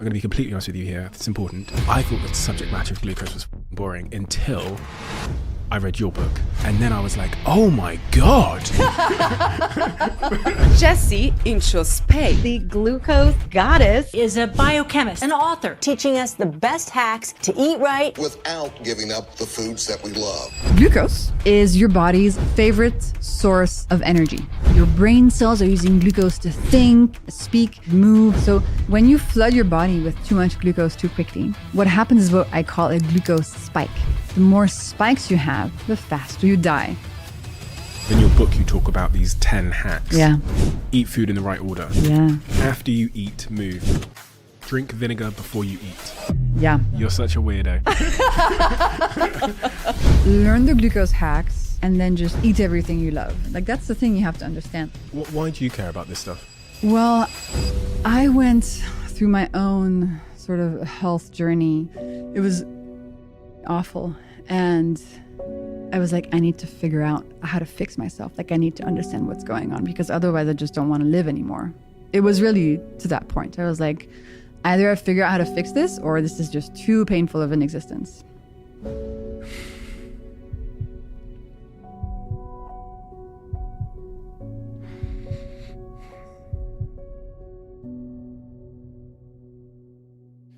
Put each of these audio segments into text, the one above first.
I'm going to be completely honest with you here. It's important. I thought the subject matter of glucose was boring until I read your book. And then I was like, oh my God. Jessie Inchauspé, the glucose goddess, is a biochemist, an author, teaching us the best hacks to eat right without giving up the foods that we love. Glucose is your body's favorite source of energy. Your brain cells are using glucose to think, speak, move. So when you flood your body with too much glucose too quickly, what happens is what I call a glucose spike. The more spikes you have, the faster you die. In your book, you talk about these 10 hacks. Yeah. Eat food in the right order. Yeah. After you eat, move. Drink vinegar before you eat. Yeah. You're such a weirdo. Learn the glucose hacks and then just eat everything you love. Like, that's the thing you have to understand. Why do you care about this stuff? Well, I went through my own sort of health journey. It was awful. And I was like, I need to figure out how to fix myself. Like, I need to understand what's going on because otherwise I just don't want to live anymore. It was really to that point. I was like, either I figure out how to fix this or this is just too painful of an existence.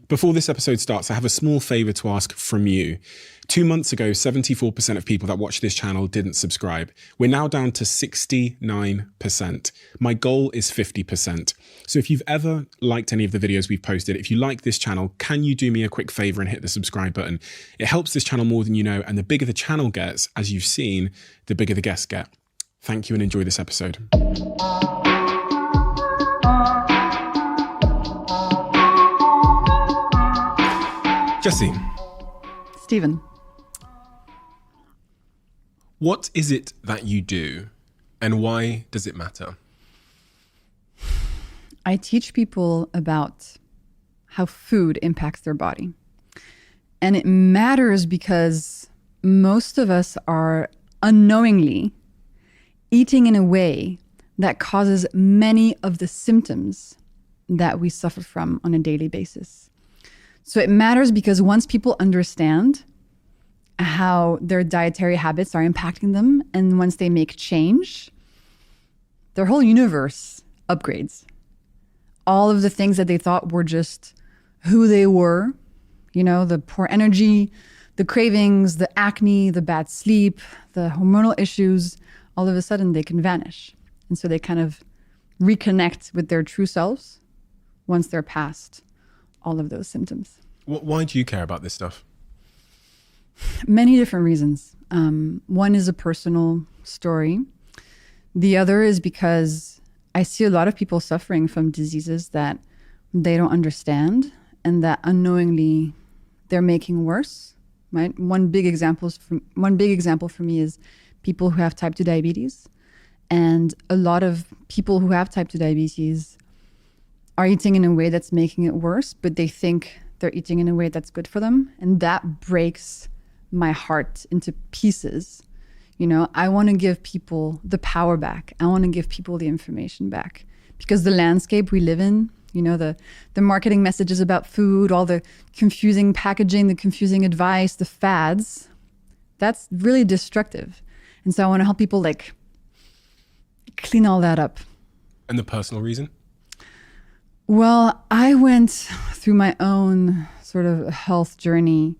Before this episode starts, I have a small favor to ask from you. 2 months ago, 74% of people that watch this channel didn't subscribe. We're now down to 69%. My goal is 50%. So if you've ever liked any of the videos we've posted, if you like this channel, can you do me a quick favor and hit the subscribe button? It helps this channel more than you know, and the bigger the channel gets, as you've seen, the bigger the guests get. Thank you and enjoy this episode. Jessie. Stephen. What is it that you do and why does it matter? I teach people about how food impacts their body. And it matters because most of us are unknowingly eating in a way that causes many of the symptoms that we suffer from on a daily basis. So it matters because once people understand how their dietary habits are impacting them, and once they make change, their whole universe upgrades. All of the things that they thought were just who they were, you know, the poor energy, the cravings, the acne, the bad sleep, the hormonal issues, all of a sudden they can vanish. And so they kind of reconnect with their true selves once they're past all of those symptoms. Why do you care about this stuff? Many different reasons. One is a personal story. The other is because I see a lot of people suffering from diseases that they don't understand and that unknowingly they're making worse. Right? One big example for me is people who have type 2 diabetes. And a lot of people who have type 2 diabetes are eating in a way that's making it worse, but they think they're eating in a way that's good for them. And that breaks my heart into pieces. You know, I want to give people the power back. I want to give people the information back because the landscape we live in, you know, the marketing messages about food, all the confusing packaging, the confusing advice, the fads, that's really destructive. And so I want to help people like clean all that up. And the personal reason? Well, I went through my own sort of health journey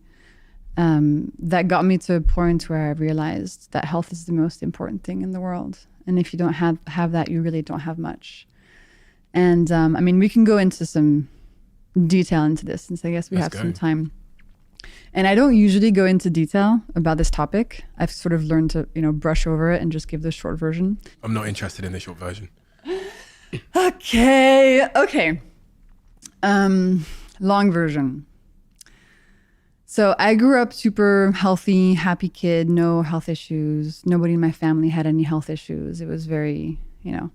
that got me to a point where I realized that health is the most important thing in the world. And if you don't have that, you really don't have much. And I mean, we can go into some detail into this since I guess we have some time. And I don't usually go into detail about this topic. I've sort of learned to, you know, brush over it and just give the short version. I'm not interested in the short version. Okay. Long version. So I grew up super healthy, happy kid, no health issues. Nobody in my family had any health issues. It was very, you know,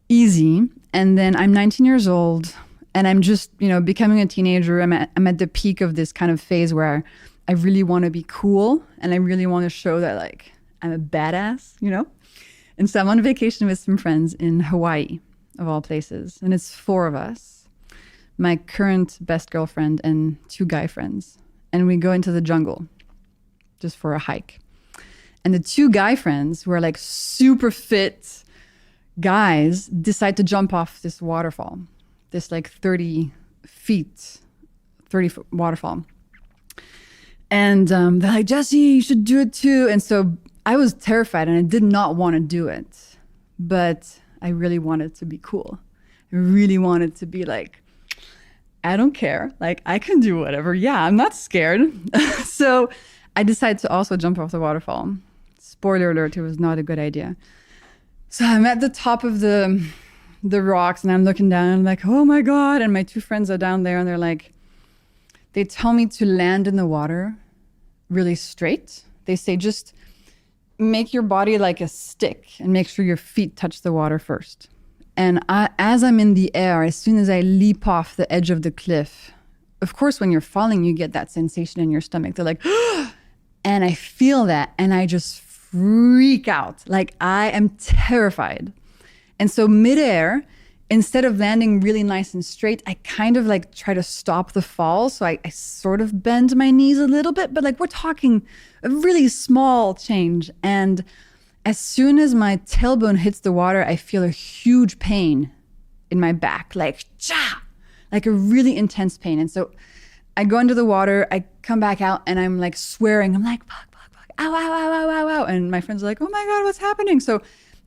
easy. And then I'm 19 years old and I'm just, you know, becoming a teenager. I'm at the peak of this kind of phase where I really want to be cool and I really want to show that like I'm a badass, you know? And so I'm on vacation with some friends in Hawaii, of all places. And it's 4 of us. my current best girlfriend and 2 guy friends. And we go into the jungle just for a hike. And the 2 guy friends, who are like super fit guys, decide to jump off this waterfall, this like 30 foot waterfall. And they're like, Jessie, you should do it too. And so I was terrified and I did not want to do it, but I really wanted to be cool. I really wanted to be like, I don't care. Like, I can do whatever. Yeah, I'm not scared. So I decided to also jump off the waterfall. Spoiler alert, it was not a good idea. So I'm at the top of the rocks and I'm looking down and I'm like, oh my God. And my 2 friends are down there and they're like, they tell me to land in the water really straight. They say, just make your body like a stick and make sure your feet touch the water first. And as I'm in the air, as soon as I leap off the edge of the cliff, of course, when you're falling, you get that sensation in your stomach. They're like, and I feel that and I just freak out. Like, I am terrified. And so midair, instead of landing really nice and straight, I kind of like try to stop the fall. So I sort of bend my knees a little bit, but like we're talking a really small change. And as soon as my tailbone hits the water, I feel a huge pain in my back, like cha, like a really intense pain. And so I go under the water, I come back out and I'm like swearing. I'm like, fuck, ow, ow, ow, ow, ow, ow. And my friends are like, oh my God, what's happening? So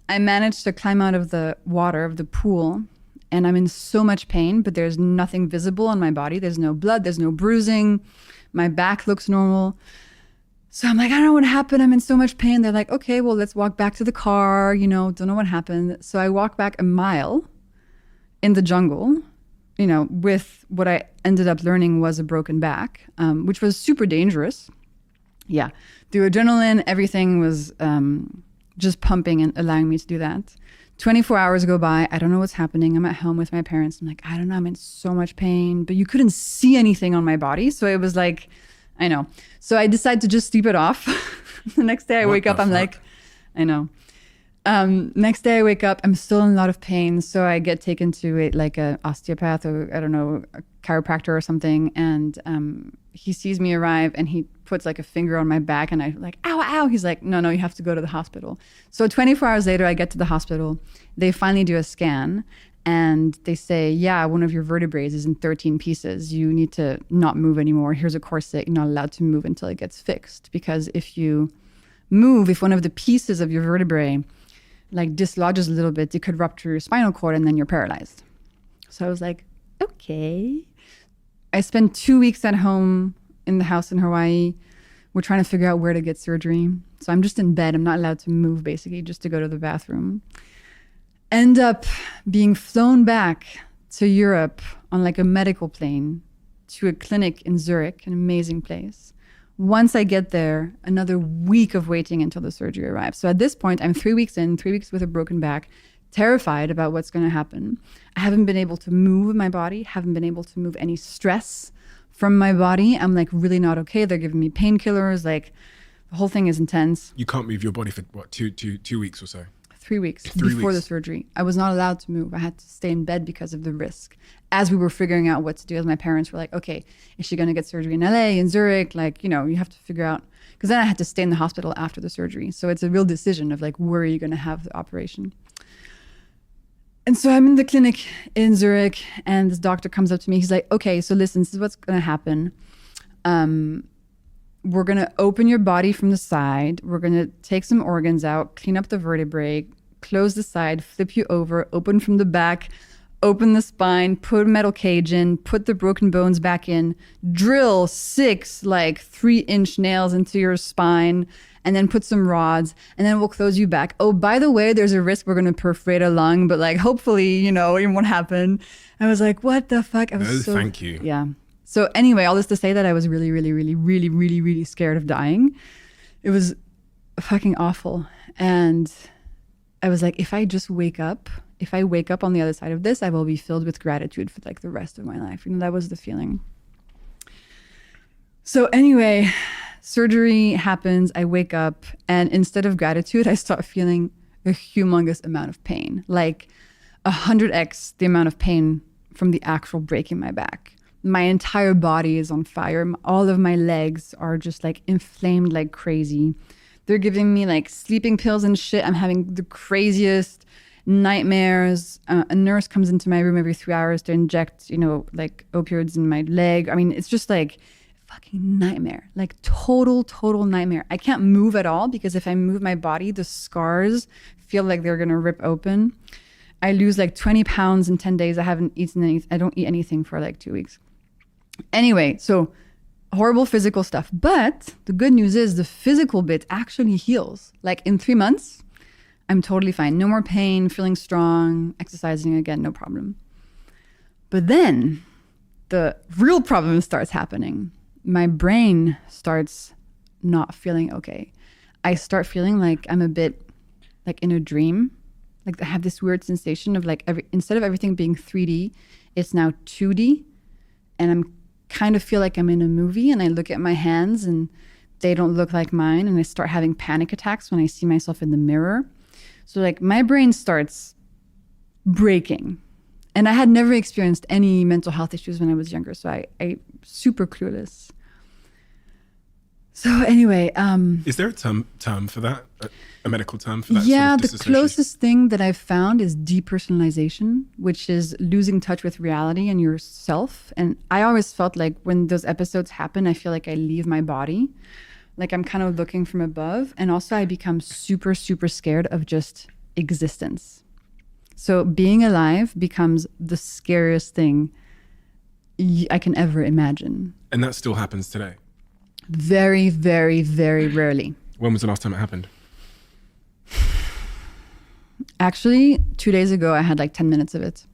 I managed to climb out of the water, of the pool, and I'm in so much pain, but there's nothing visible on my body. There's no blood, there's no bruising. My back looks normal. So I'm like, I don't know what happened. I'm in so much pain. They're like, okay, well, let's walk back to the car. You know, don't know what happened. So I walk back a mile in the jungle, you know, with what I ended up learning was a broken back, which was super dangerous. Yeah. The adrenaline, everything was just pumping and allowing me to do that. 24 hours go by. I don't know what's happening. I'm at home with my parents. I'm like, I don't know. I'm in so much pain, but you couldn't see anything on my body. So it was like, I know. So I decided to just sleep it off. The next day I wake up, I'm like, I know. Next day I wake up, I'm still in a lot of pain. So I get taken to like an osteopath or I don't know, a chiropractor or something. And he sees me arrive and he puts like a finger on my back and I'm like, ow, ow. He's like, no, you have to go to the hospital. So 24 hours later, I get to the hospital. They finally do a scan and they say, yeah, one of your vertebrae is in 13 pieces. You need to not move anymore. Here's a corset. You're not allowed to move until it gets fixed. Because if you move, if one of the pieces of your vertebrae like dislodges a little bit, it could rupture your spinal cord and then you're paralyzed. So I was like, okay. I spent 2 weeks at home in the house in Hawaii. We're trying to figure out where to get surgery. So I'm just in bed. I'm not allowed to move basically, just to go to the bathroom. End up being flown back to Europe on like a medical plane to a clinic in Zurich, an amazing place. Once I get there, another week of waiting until the surgery arrives. So at this point, I'm 3 weeks in, 3 weeks with a broken back, terrified about what's going to happen. I haven't been able to move my body, haven't been able to move any stress from my body. I'm like really not okay. They're giving me painkillers. Like the whole thing is intense. You can't move your body for what, two weeks or so? 3 weeks before the surgery. I was not allowed to move. I had to stay in bed because of the risk. As we were figuring out what to do, as my parents were like, okay, is she going to get surgery in LA, in Zurich? Like, you know, you have to figure out, because then I had to stay in the hospital after the surgery. So it's a real decision of like, where are you going to have the operation? And so I'm in the clinic in Zurich and this doctor comes up to me. He's like, okay, so listen, this is what's going to happen. We're going to open your body from the side. We're going to take some organs out, clean up the vertebrae, close the side, flip you over, open from the back, open the spine, put a metal cage in, put the broken bones back in, drill 6 like 3-inch nails into your spine, and then put some rods, and then we'll close you back. Oh, by the way, there's a risk we're going to perforate a lung, but like hopefully, you know, it won't happen. I was like, what the fuck? I was thank you. Yeah. So anyway, all this to say that I was really, really, really, really, really, really scared of dying. It was fucking awful. And I was like, if I wake up on the other side of this, I will be filled with gratitude for like the rest of my life. You know, that was the feeling. So anyway, surgery happens. I wake up and instead of gratitude, I start feeling a humongous amount of pain, like 100x the amount of pain from the actual break in my back. My entire body is on fire. All of my legs are just like inflamed like crazy. They're giving me like sleeping pills and shit. I'm having the craziest nightmares. A nurse comes into my room every 3 hours to inject, like opioids in my leg. I mean, it's just like fucking nightmare, like total nightmare. I can't move at all because if I move my body, the scars feel like they're going to rip open. I lose like 20 pounds in 10 days. I haven't eaten anything. I don't eat anything for like 2 weeks. Anyway, so horrible physical stuff. But the good news is the physical bit actually heals. Like in 3 months, I'm totally fine. No more pain, feeling strong, exercising again, no problem. But then the real problem starts happening. My brain starts not feeling okay. I start feeling like I'm a bit like in a dream. Like I have this weird sensation of like instead of everything being 3D, it's now 2D. And I'm kind of feel like I'm in a movie, and I look at my hands and they don't look like mine. And I start having panic attacks when I see myself in the mirror. So like my brain starts breaking. And I had never experienced any mental health issues when I was younger. So I super clueless. So anyway, is there a term for that? A medical term for that? Yeah, sort of the closest thing that I've found is depersonalization, which is losing touch with reality and yourself. And I always felt like when those episodes happen, I feel like I leave my body. Like I'm kind of looking from above. And also I become super scared of just existence. So being alive becomes the scariest thing I can ever imagine. And that still happens today? Very rarely. When was the last time it happened? Actually, 2 days ago, I had like 10 minutes of it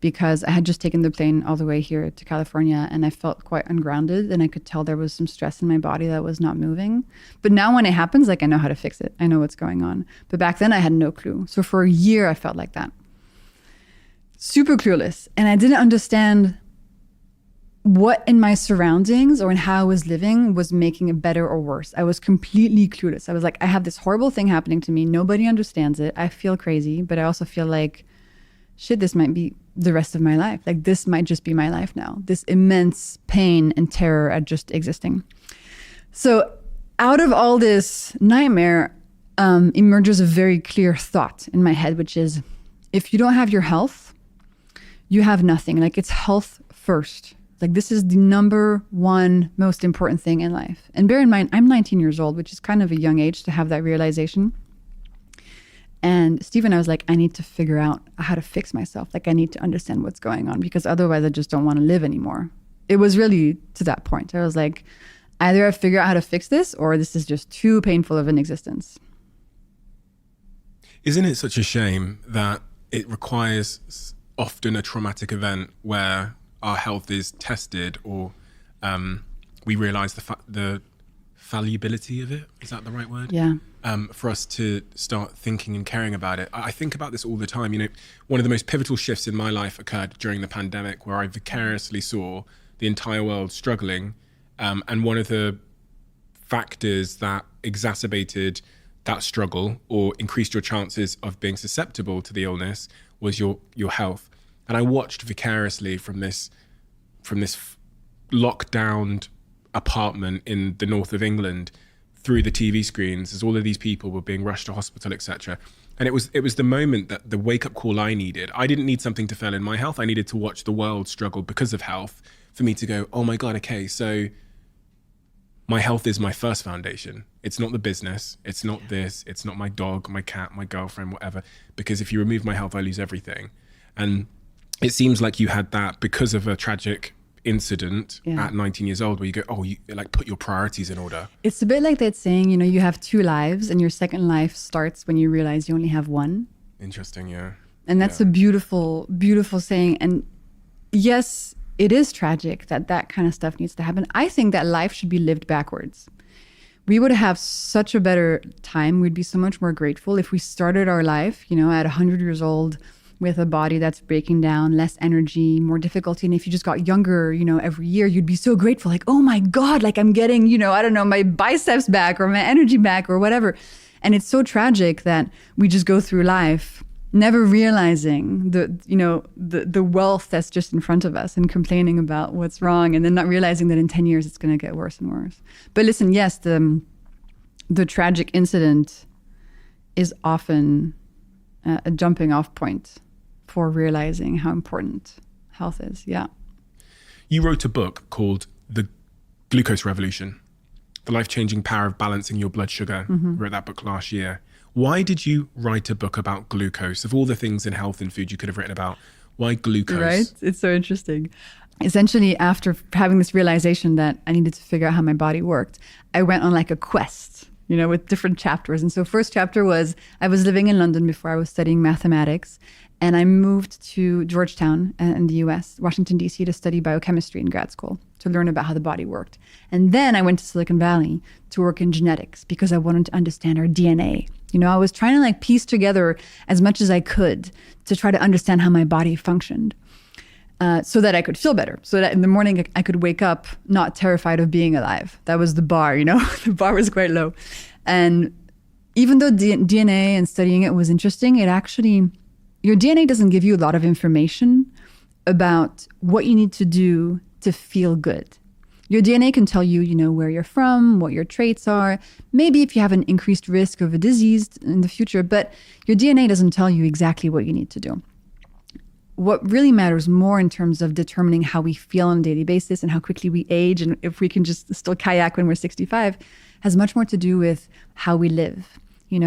because I had just taken the plane all the way here to California and I felt quite ungrounded and I could tell there was some stress in my body that was not moving. But now when it happens, like I know how to fix it. I know what's going on. But back then I had no clue. So for a year, I felt like that. Super clueless. And I didn't understand what in my surroundings or in how I was living was making it better or worse. I was completely clueless. I was like, I have this horrible thing happening to me. Nobody understands it. I feel crazy, but I also feel like, shit, this might be the rest of my life. Like this might just be my life now. This immense pain and terror at just existing. So out of all this nightmare emerges a very clear thought in my head, which is if you don't have your health, you have nothing. Like it's health first. Like this is the number one most important thing in life. And bear in mind, I'm 19 years old, which is kind of a young age to have that realization. And Steve and I was like, I need to figure out how to fix myself. Like I need to understand what's going on because otherwise I just don't want to live anymore. It was really to that point. I was like, either I figure out how to fix this or this is just too painful of an existence. Isn't it such a shame that it requires often a traumatic event where our health is tested or we realize the fallibility of it? Is that the right word? Yeah. For us to start thinking and caring about it. I think about this all the time. One of the most pivotal shifts in my life occurred during the pandemic where I vicariously saw the entire world struggling. And one of the factors that exacerbated that struggle or increased your chances of being susceptible to the illness was your health. And I watched vicariously from this lockdown apartment in the north of England through the TV screens as all of these people were being rushed to hospital, etc. And it was the moment that the wake-up call I needed. I didn't need something to fail in my health. I needed to watch the world struggle because of health for me to go, oh my God, okay, so my health is my first foundation. It's not the business. It's not this. It's not my dog, my cat, my girlfriend, whatever. Because if you remove my health, I lose everything. And it seems like you had that because of a tragic incident at 19 years old where you go, oh, you like put your priorities in order. It's a bit like that saying, you have 2 lives and your second life starts when you realize you only have one. Interesting, yeah. And that's a beautiful, beautiful saying. And yes, it is tragic that kind of stuff needs to happen. I think that life should be lived backwards. We would have such a better time. We'd be so much more grateful if we started our life, at 100 years old, with a body that's breaking down, less energy, more difficulty. And if you just got younger, every year, you'd be so grateful. Like, oh my God, like I'm getting, I don't know, my biceps back or my energy back or whatever. And it's so tragic that we just go through life never realizing the wealth that's just in front of us and complaining about what's wrong, and then not realizing that in 10 years it's going to get worse and worse. But listen, yes, the tragic incident is often a jumping off point for realizing how important health is. Yeah. You wrote a book called The Glucose Revolution, The Life-Changing Power of Balancing Your Blood Sugar. Wrote that book last year. Why did you write a book about glucose? Of all the things in health and food you could have written about, why glucose? Right? It's so interesting. Essentially, after having this realization that I needed to figure out how my body worked, I went on like a quest, with different chapters. And so first chapter was, I was living in London before I was studying mathematics. And I moved to Georgetown in the US, Washington, D.C. to study biochemistry in grad school, to learn about how the body worked. And then I went to Silicon Valley to work in genetics because I wanted to understand our DNA. I was trying to like piece together as much as I could to try to understand how my body functioned, so that I could feel better, so that in the morning I could wake up not terrified of being alive. That was the bar, the bar was quite low. And even though DNA and studying it was interesting, your DNA doesn't give you a lot of information about what you need to do to feel good. Your DNA can tell you, where you're from, what your traits are, maybe if you have an increased risk of a disease in the future, but your DNA doesn't tell you exactly what you need to do. What really matters more in terms of determining how we feel on a daily basis and how quickly we age and if we can just still kayak when we're 65 has much more to do with how we live,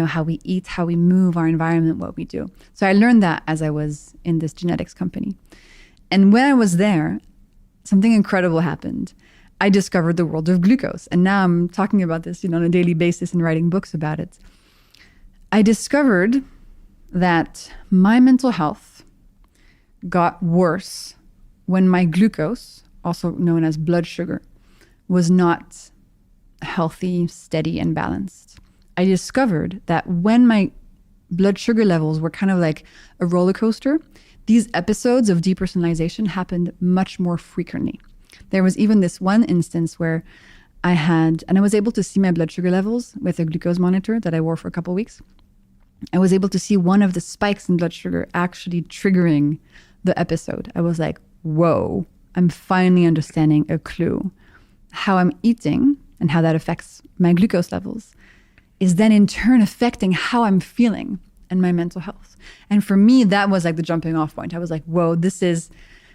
how we eat, how we move, our environment, what we do. So I learned that as I was in this genetics company. And when I was there, something incredible happened. I discovered the world of glucose. And now I'm talking about this, on a daily basis and writing books about it. I discovered that my mental health got worse when my glucose, also known as blood sugar, was not healthy, steady, and balanced. I discovered that when my blood sugar levels were kind of like a roller coaster, these episodes of depersonalization happened much more frequently. There was even this one instance where I was able to see my blood sugar levels with a glucose monitor that I wore for a couple of weeks. I was able to see one of the spikes in blood sugar actually triggering the episode. I was like, whoa, I'm finally understanding a clue. How I'm eating and how that affects my glucose levels is then in turn affecting how I'm feeling and my mental health. And for me, that was like the jumping off point. I was like, whoa, this is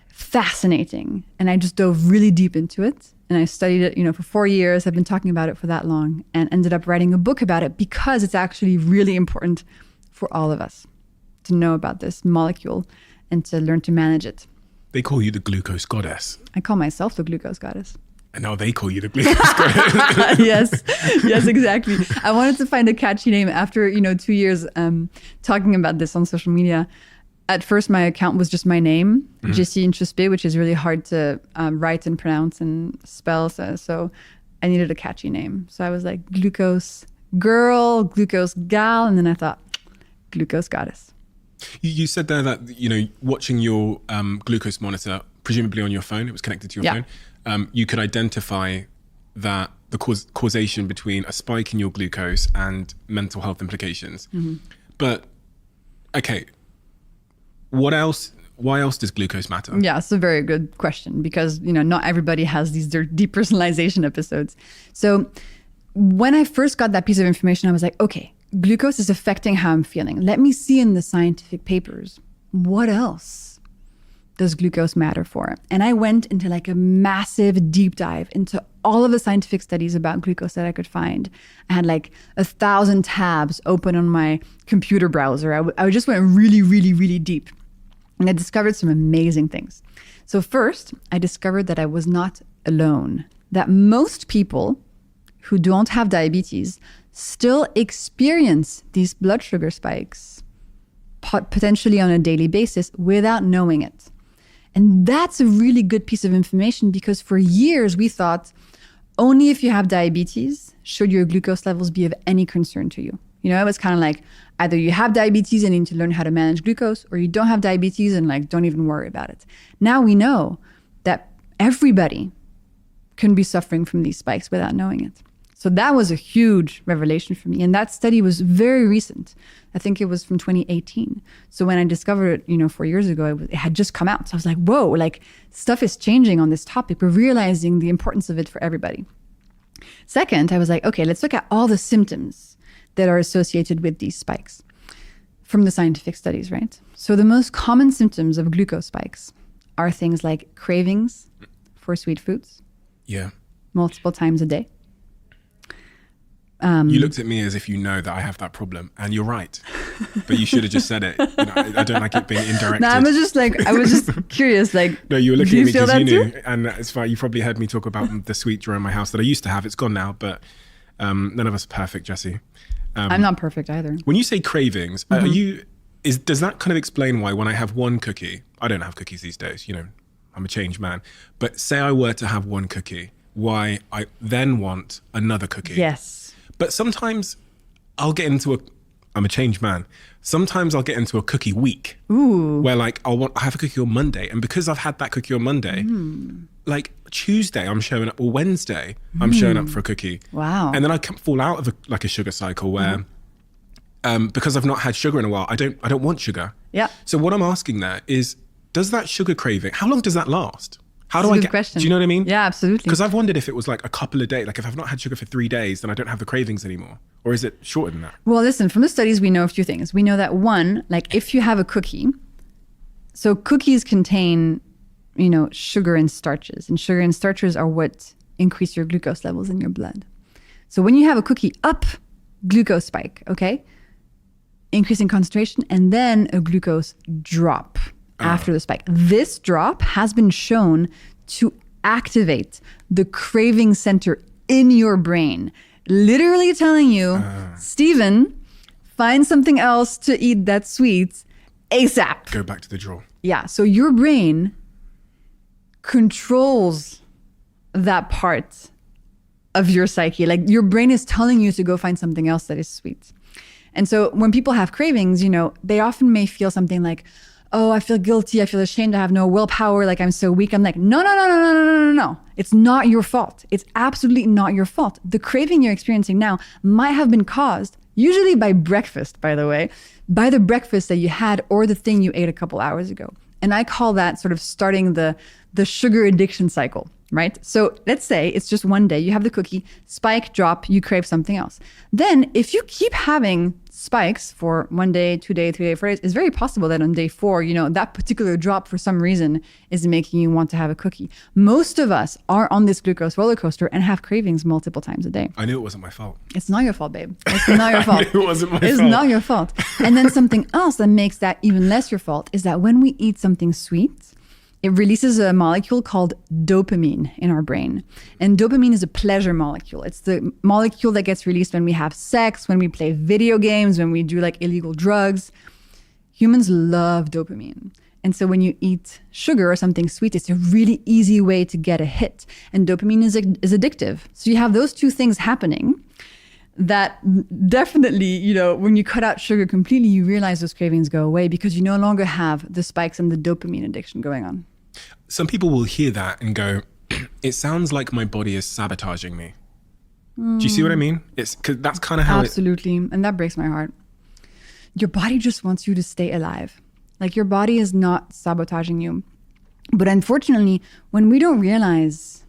fascinating. And I just dove really deep into it. And I studied it, for 4 years. I've been talking about it for that long and ended up writing a book about it because it's actually really important for all of us to know about this molecule and to learn to manage it. They call you the glucose goddess. I call myself the glucose goddess. And now they call you the glucose goddess. Yes, exactly. I wanted to find a catchy name after, 2 years talking about this on social media. At first, my account was just my name, Jessie Inchauspé, which is really hard to write and pronounce and spell. So I needed a catchy name. So I was like, glucose girl, glucose gal. And then I thought, glucose goddess. You said there that, watching your glucose monitor, presumably on your phone, it was connected to your phone, you could identify that the causation between a spike in your glucose and mental health implications. But, okay, why else does glucose matter? Yeah, it's a very good question because, not everybody has these depersonalization episodes. So when I first got that piece of information, I was like, okay, glucose is affecting how I'm feeling. Let me see in the scientific papers, what else does glucose matter for? And I went into like a massive deep dive into all of the scientific studies about glucose that I could find. I had like 1,000 tabs open on my computer browser. I just went really, really, really deep. And I discovered some amazing things. So first, I discovered that I was not alone, that most people who don't have diabetes still experience these blood sugar spikes, potentially on a daily basis, without knowing it. And that's a really good piece of information because for years we thought only if you have diabetes should your glucose levels be of any concern to you. It was kind of like either you have diabetes and need to learn how to manage glucose, or you don't have diabetes and like don't even worry about it. Now we know that everybody can be suffering from these spikes without knowing it. So that was a huge revelation for me. And that study was very recent. I think it was from 2018. So when I discovered it, 4 years ago, it had just come out. So I was like, whoa, like stuff is changing on this topic. We're realizing the importance of it for everybody. Second, I was like, okay, let's look at all the symptoms that are associated with these spikes from the scientific studies, right? So the most common symptoms of glucose spikes are things like cravings for sweet foods. Yeah. Multiple times a day. You looked at me as if you know that I have that problem, and you're right. But you should have just said it. I don't like it being indirected. No, I was just curious. Like, no, you were looking do at me feel because you that knew, too? and it's fine. You probably heard me talk about the sweet drawer in my house that I used to have. It's gone now, but none of us are perfect, Jessie. I'm not perfect either. When you say cravings, does that kind of explain why when I have one cookie, I don't have cookies these days, I'm a changed man, but say I were to have one cookie, why I then want another cookie? Yes. But sometimes I'll get into I'm a changed man. Sometimes I'll get into a cookie week. Ooh. Where like I have a cookie on Monday, and because I've had that cookie on Monday, like Tuesday I'm showing up, or Wednesday I'm showing up for a cookie. Wow. And then I can fall out of a sugar cycle where because I've not had sugar in a while, I don't want sugar. Yeah. So what I'm asking there is, does that sugar craving, how long does that last? How do That's a I good get? question. Do you know what I mean? Yeah, absolutely. Because I've wondered if it was like a couple of days, like if I've not had sugar for 3 days, then I don't have the cravings anymore, or is it shorter than that? Well, listen, from the studies, we know a few things. We know that one, like if you have a cookie, so cookies contain, sugar and starches, and sugar and starches are what increase your glucose levels in your blood. So when you have a cookie, up, glucose spike, okay? Increase in concentration, and then a glucose drop after the spike. This drop has been shown to activate the craving center in your brain, literally telling you, Steven, find something else to eat that's sweet ASAP. Go back to the drawer. Yeah. So your brain controls that part of your psyche. Like your brain is telling you to go find something else that is sweet. And so when people have cravings, they often may feel something like, oh, I feel guilty. I feel ashamed. I have no willpower. Like I'm so weak. I'm like, no. It's not your fault. It's absolutely not your fault. The craving you're experiencing now might have been caused, usually by breakfast, by the way, by the breakfast that you had or the thing you ate a couple hours ago. And I call that sort of starting the sugar addiction cycle, right? So let's say it's just one day, you have the cookie, spike, drop, you crave something else. Then if you keep having spikes for 1 day, 2 days, 3 days, 4 days, it's very possible that on day 4, that particular drop for some reason is making you want to have a cookie. Most of us are on this glucose roller coaster and have cravings multiple times a day. I knew it wasn't my fault. It's not your fault, babe. It's not your fault. I knew it wasn't my fault. It's not your fault. And then something else that makes that even less your fault is that when we eat something sweet, it releases a molecule called dopamine in our brain. And dopamine is a pleasure molecule. It's the molecule that gets released when we have sex, when we play video games, when we do like illegal drugs. Humans love dopamine. And so when you eat sugar or something sweet, it's a really easy way to get a hit. And dopamine is addictive. So you have those two things happening that definitely, when you cut out sugar completely, you realize those cravings go away because you no longer have the spikes and the dopamine addiction going on. Some people will hear that and go, it sounds like my body is sabotaging me. Do you see what I mean? It's because that's kind of how Absolutely. And that breaks my heart. Your body just wants you to stay alive. Like your body is not sabotaging you. But unfortunately, when we don't realize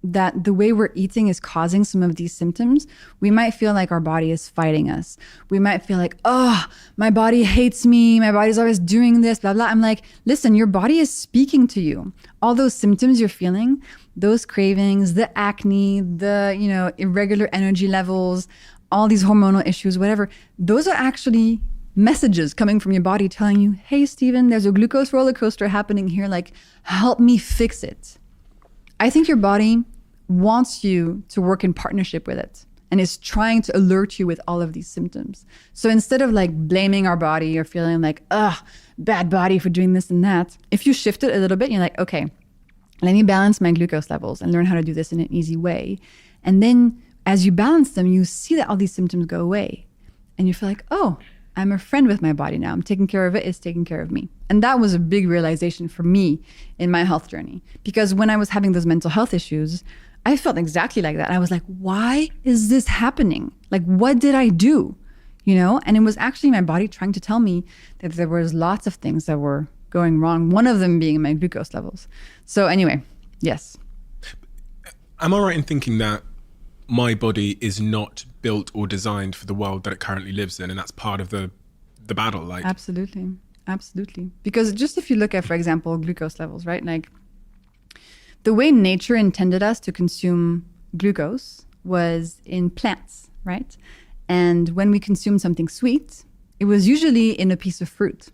that the way we're eating is causing some of these symptoms, we might feel like our body is fighting us. We might feel like, oh, my body hates me. My body's always doing this, blah, blah. I'm like, listen, your body is speaking to you. All those symptoms you're feeling, those cravings, the acne, the, irregular energy levels, all these hormonal issues, whatever, those are actually messages coming from your body telling you, hey, Steven, there's a glucose roller coaster happening here. Like, help me fix it. I think your body wants you to work in partnership with it and is trying to alert you with all of these symptoms. So instead of like blaming our body or feeling like, bad body for doing this and that, if you shift it a little bit, you're like, okay, let me balance my glucose levels and learn how to do this in an easy way. And then as you balance them, you see that all these symptoms go away and you feel like, oh, I'm a friend with my body now. I'm taking care of it. It's taking care of me. And that was a big realization for me in my health journey. Because when I was having those mental health issues, I felt exactly like that. I was like, why is this happening? Like, what did I do? You know? And it was actually my body trying to tell me that there was lots of things that were going wrong. One of them being my glucose levels. So anyway, yes. Am I right in thinking that my body is not built or designed for the world that it currently lives in, and that's part of the battle? Like, absolutely. Because just if you look at, for example, glucose levels, right? Like, the way nature intended us to consume glucose was in plants, right? And when we consumed something sweet, it was usually in a piece of fruit.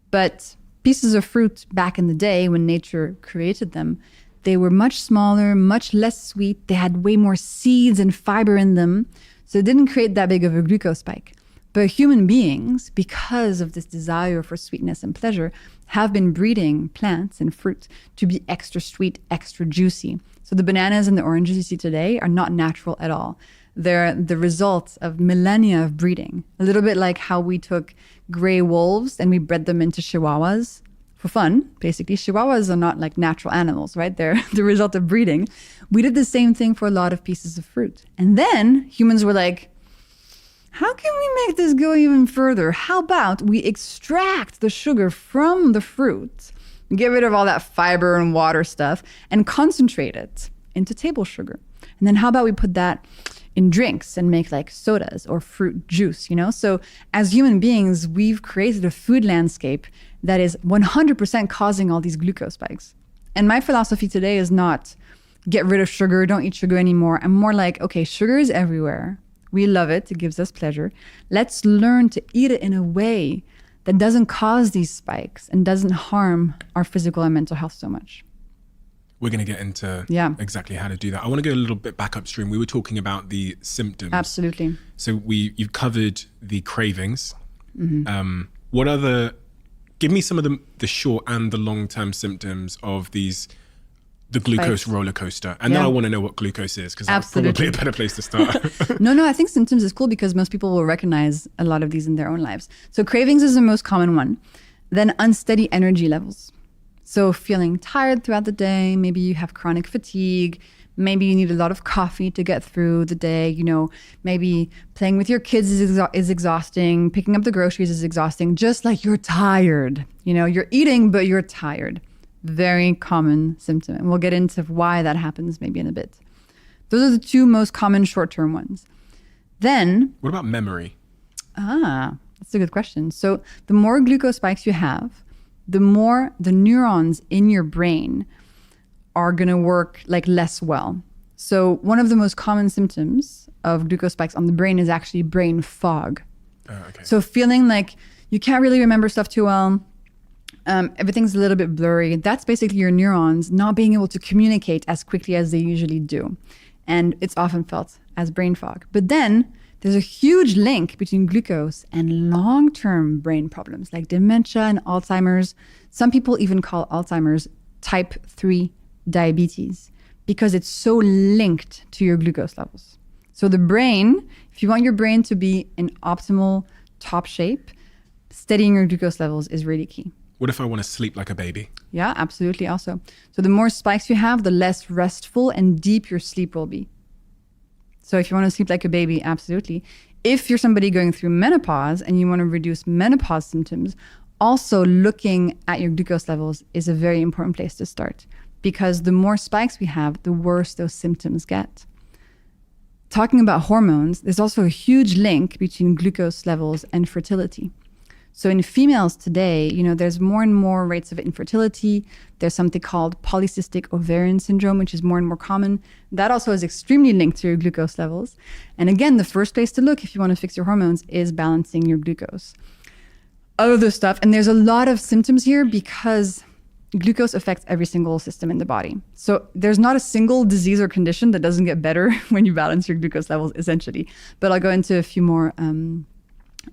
But pieces of fruit back in the day when nature created them, they were much smaller, much less sweet. They had way more seeds and fiber in them. So it didn't create that big of a glucose spike. But human beings, because of this desire for sweetness and pleasure, have been breeding plants and fruit to be extra sweet, extra juicy. So the bananas and the oranges you see today are not natural at all. They're the result of millennia of breeding. A little bit like how we took gray wolves and we bred them into chihuahuas for fun. Basically, chihuahuas are not like natural animals, right? They're the result of breeding. We did the same thing for a lot of pieces of fruit. And then humans were like, how can we make this go even further? How about we extract the sugar from the fruit, get rid of all that fiber and water stuff, and concentrate it into table sugar? And then how about we put that in drinks and make like sodas or fruit juice, you know? So as human beings, we've created a food landscape that is 100% causing all these glucose spikes. And my philosophy today is not get rid of sugar, don't eat sugar anymore. I'm more like, okay, sugar is everywhere. We love it. It gives us pleasure. Let's learn to eat it in a way that doesn't cause these spikes and doesn't harm our physical and mental health so much. We're going to get into exactly how to do that. I want to go a little bit back upstream. We were talking about the symptoms. Absolutely. So you've covered the cravings. Mm-hmm. Give me some of the short and the long-term symptoms of the glucose spikes. roller coaster. And then I want to know what glucose is, because that's probably a better place to start. No, I think symptoms is cool because most people will recognize a lot of these in their own lives. So cravings is the most common one. Then unsteady energy levels. So feeling tired throughout the day, maybe you have chronic fatigue, maybe you need a lot of coffee to get through the day, you know, maybe playing with your kids is exhausting, picking up the groceries is exhausting, just like you're tired. You know, you're eating, but you're tired. Very common symptom. And we'll get into why that happens maybe in a bit. Those are the two most common short-term ones. Then... What about memory? That's a good question. So the more glucose spikes you have, the more the neurons in your brain are going to work like less well. So one of the most common symptoms of glucose spikes on the brain is actually brain fog. Okay. So feeling like you can't really remember stuff too well. Everything's a little bit blurry. That's basically your neurons not being able to communicate as quickly as they usually do. And it's often felt as brain fog. But then there's a huge link between glucose and long-term brain problems like dementia and Alzheimer's. Some people even call Alzheimer's type 3 diabetes because it's so linked to your glucose levels. So the brain, if you want your brain to be in optimal top shape, steadying your glucose levels is really key. What if I want to sleep like a baby? Yeah, absolutely also. So the more spikes you have, the less restful and deep your sleep will be. So if you want to sleep like a baby, absolutely. If you're somebody going through menopause and you want to reduce menopause symptoms, also looking at your glucose levels is a very important place to start, because the more spikes we have, the worse those symptoms get. Talking about hormones, there's also a huge link between glucose levels and fertility. So in females today, you know, there's more and more rates of infertility. There's something called polycystic ovarian syndrome, which is more and more common. That also is extremely linked to your glucose levels. And again, the first place to look if you want to fix your hormones is balancing your glucose. Other stuff, and there's a lot of symptoms here because glucose affects every single system in the body. So there's not a single disease or condition that doesn't get better when you balance your glucose levels, essentially. But I'll go into a few more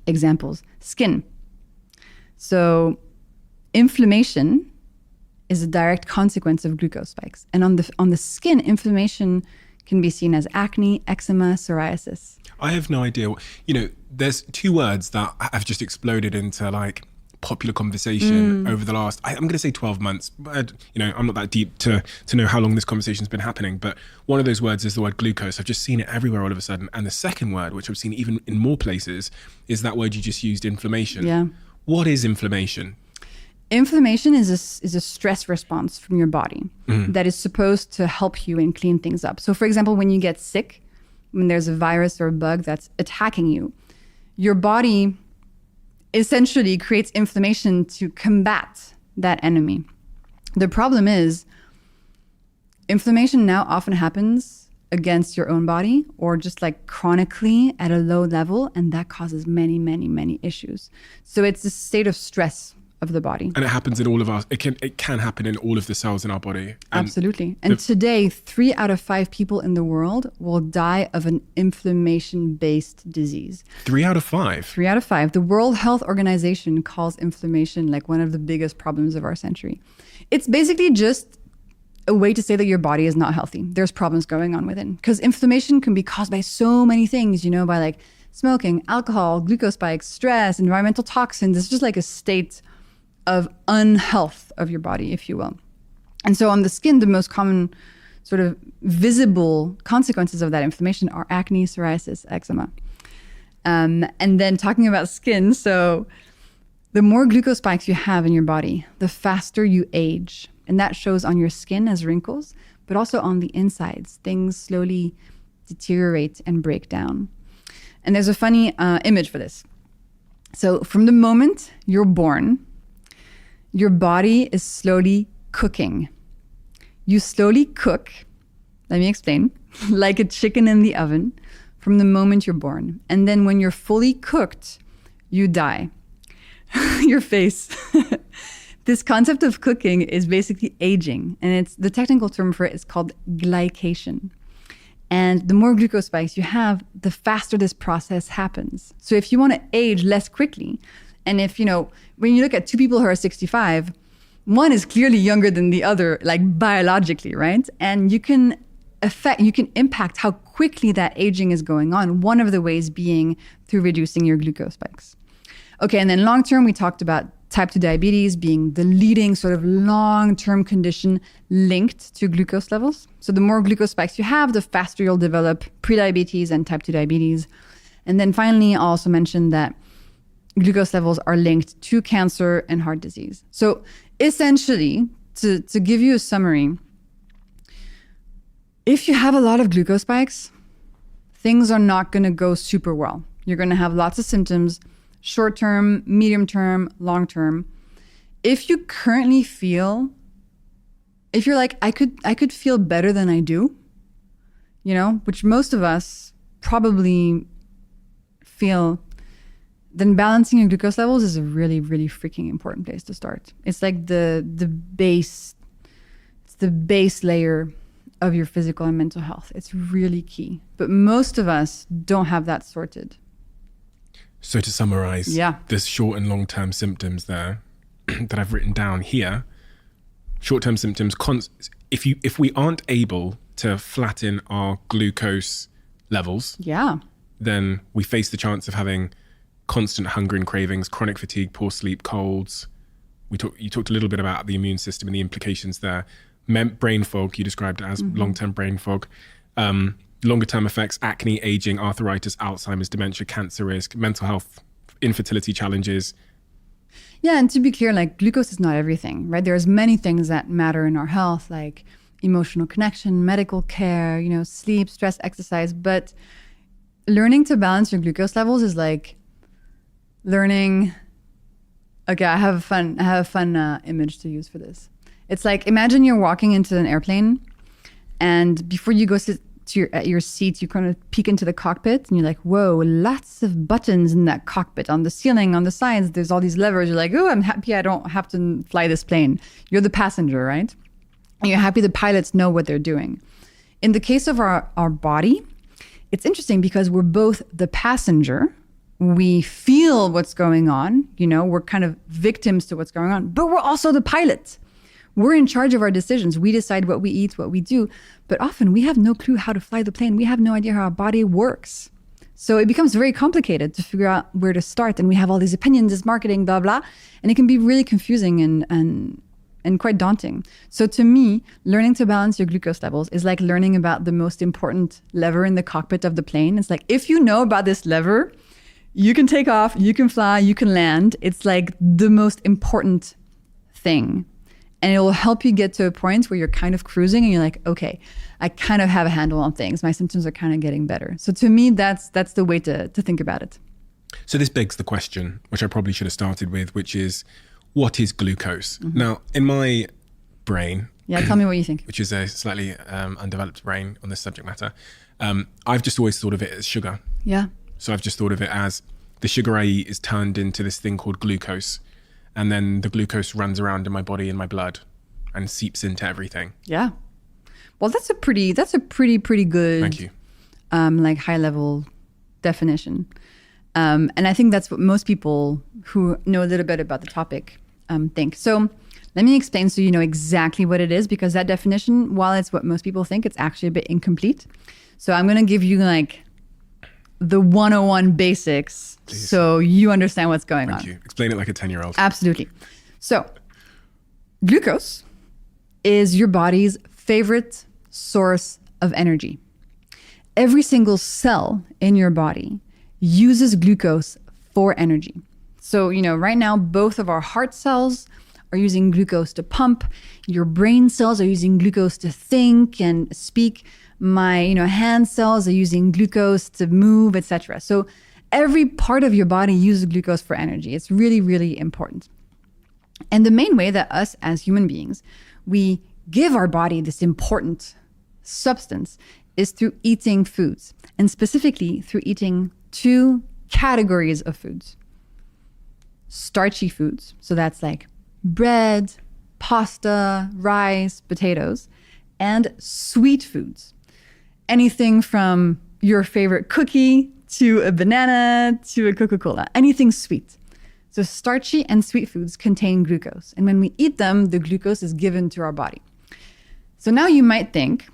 examples. Skin. So inflammation is a direct consequence of glucose spikes. And on the skin, inflammation can be seen as acne, eczema, psoriasis. I have no idea. You know, there's two words that have just exploded into like popular conversation over the last, I'm going to say 12 months, but I'm not that deep to know how long this conversation's been happening. But one of those words is the word glucose. I've just seen it everywhere all of a sudden. And the second word, which I've seen even in more places, is that word you just used, inflammation. Yeah. What is inflammation? Inflammation is a stress response from your body that is supposed to help you and clean things up. So for example, when you get sick, when there's a virus or a bug that's attacking you, your body essentially creates inflammation to combat that enemy. The problem is inflammation now often happens against your own body or just like chronically at a low level, and that causes many, many, many issues. So it's a state of stress of the body. And it happens in all of us. It can happen in all of the cells in our body. Absolutely. And today, 3 out of 5 people in the world will die of an inflammation-based disease. 3 out of 5? 3 out of 5. The World Health Organization calls inflammation like one of the biggest problems of our century. It's basically just a way to say that your body is not healthy. There's problems going on within. Because inflammation can be caused by so many things, by like smoking, alcohol, glucose spikes, stress, environmental toxins. It's just like a state of unhealth of your body, if you will. And so on the skin, the most common sort of visible consequences of that inflammation are acne, psoriasis, eczema. And then talking about skin, so the more glucose spikes you have in your body, the faster you age. And that shows on your skin as wrinkles, but also on the insides. Things slowly deteriorate and break down. And there's a funny image for this. So from the moment you're born, your body is slowly cooking. You slowly cook, let me explain, like a chicken in the oven from the moment you're born. And then when you're fully cooked, you die. Your face. This concept of cooking is basically aging. And it's the technical term for it is called glycation. And the more glucose spikes you have, the faster this process happens. So if you want to age less quickly, and if, when you look at 2 people who are 65, one is clearly younger than the other, like biologically, right? And you can impact how quickly that aging is going on. One of the ways being through reducing your glucose spikes. Okay, and then long term, we talked about type 2 diabetes being the leading sort of long-term condition linked to glucose levels. So the more glucose spikes you have, the faster you'll develop prediabetes and type 2 diabetes. And then finally, I'll also mention that glucose levels are linked to cancer and heart disease. So essentially, to give you a summary, if you have a lot of glucose spikes, things are not going to go super well. You're going to have lots of symptoms, short term, medium term, long term. If you currently feel, if you're like, I could feel better than I do, which most of us probably feel, then balancing your glucose levels is a really, really freaking important place to start. It's like the base layer of your physical and mental health. It's really key. But most of us don't have that sorted. So to summarize, there's short and long-term symptoms there that I've written down here. Short-term symptoms, if we aren't able to flatten our glucose levels, then we face the chance of having constant hunger and cravings, chronic fatigue, poor sleep, colds. You talked a little bit about the immune system and the implications there. Brain fog, you described it as long-term brain fog. Longer-term effects, acne, aging, arthritis, Alzheimer's, dementia, cancer risk, mental health, infertility challenges. Yeah, and to be clear, like glucose is not everything, right? There's many things that matter in our health, like emotional connection, medical care, sleep, stress, exercise. But learning to balance your glucose levels is like learning. Okay, I have a fun image to use for this. It's like, imagine you're walking into an airplane, and before you go sit at your seat, you kind of peek into the cockpit, and you're like, whoa, lots of buttons in that cockpit. On the ceiling, on the sides, there's all these levers. You're like, oh, I'm happy I don't have to fly this plane. You're the passenger, right? And you're happy the pilots know what they're doing. In the case of our body, it's interesting because we're both the passenger. We feel what's going on, we're kind of victims to what's going on, but we're also the pilot. We're in charge of our decisions. We decide what we eat, what we do, but often we have no clue how to fly the plane. We have no idea how our body works. So it becomes very complicated to figure out where to start. And we have all these opinions, this marketing, blah, blah. And it can be really confusing and quite daunting. So to me, learning to balance your glucose levels is like learning about the most important lever in the cockpit of the plane. It's like, if you know about this lever, you can take off, you can fly, you can land. It's like the most important thing. And it will help you get to a point where you're kind of cruising and you're like, okay, I kind of have a handle on things. My symptoms are kind of getting better. So to me, that's the way to think about it. So this begs the question, which I probably should have started with, which is, what is glucose? Mm-hmm. Now, in my brain... Yeah, tell me what you think. Which is a slightly undeveloped brain on this subject matter. I've just always thought of it as sugar. Yeah. So I've just thought of it as the sugar I eat is turned into this thing called glucose. And then the glucose runs around in my body and my blood and seeps into everything. Yeah. Well, that's a pretty good, thank you, like high level definition. And I think that's what most people who know a little bit about the topic think. So let me explain so you know exactly what it is, because that definition, while it's what most people think, it's actually a bit incomplete. So I'm going to give you like the 101 basics. Please. So you understand what's going on. Thank you. Explain it like a 10-year-old. Absolutely. So glucose is your body's favorite source of energy. Every single cell in your body uses glucose for energy. So, right now, both of our heart cells are using glucose to pump. Your brain cells are using glucose to think and speak. My, hand cells are using glucose to move, etc. So every part of your body uses glucose for energy. It's really, really important. And the main way that us as human beings, we give our body this important substance is through eating foods, and specifically through eating two categories of foods. Starchy foods, so that's like bread, pasta, rice, potatoes, and sweet foods. Anything from your favorite cookie to a banana to a Coca-Cola, anything sweet. So starchy and sweet foods contain glucose. And when we eat them, the glucose is given to our body. So now you might think,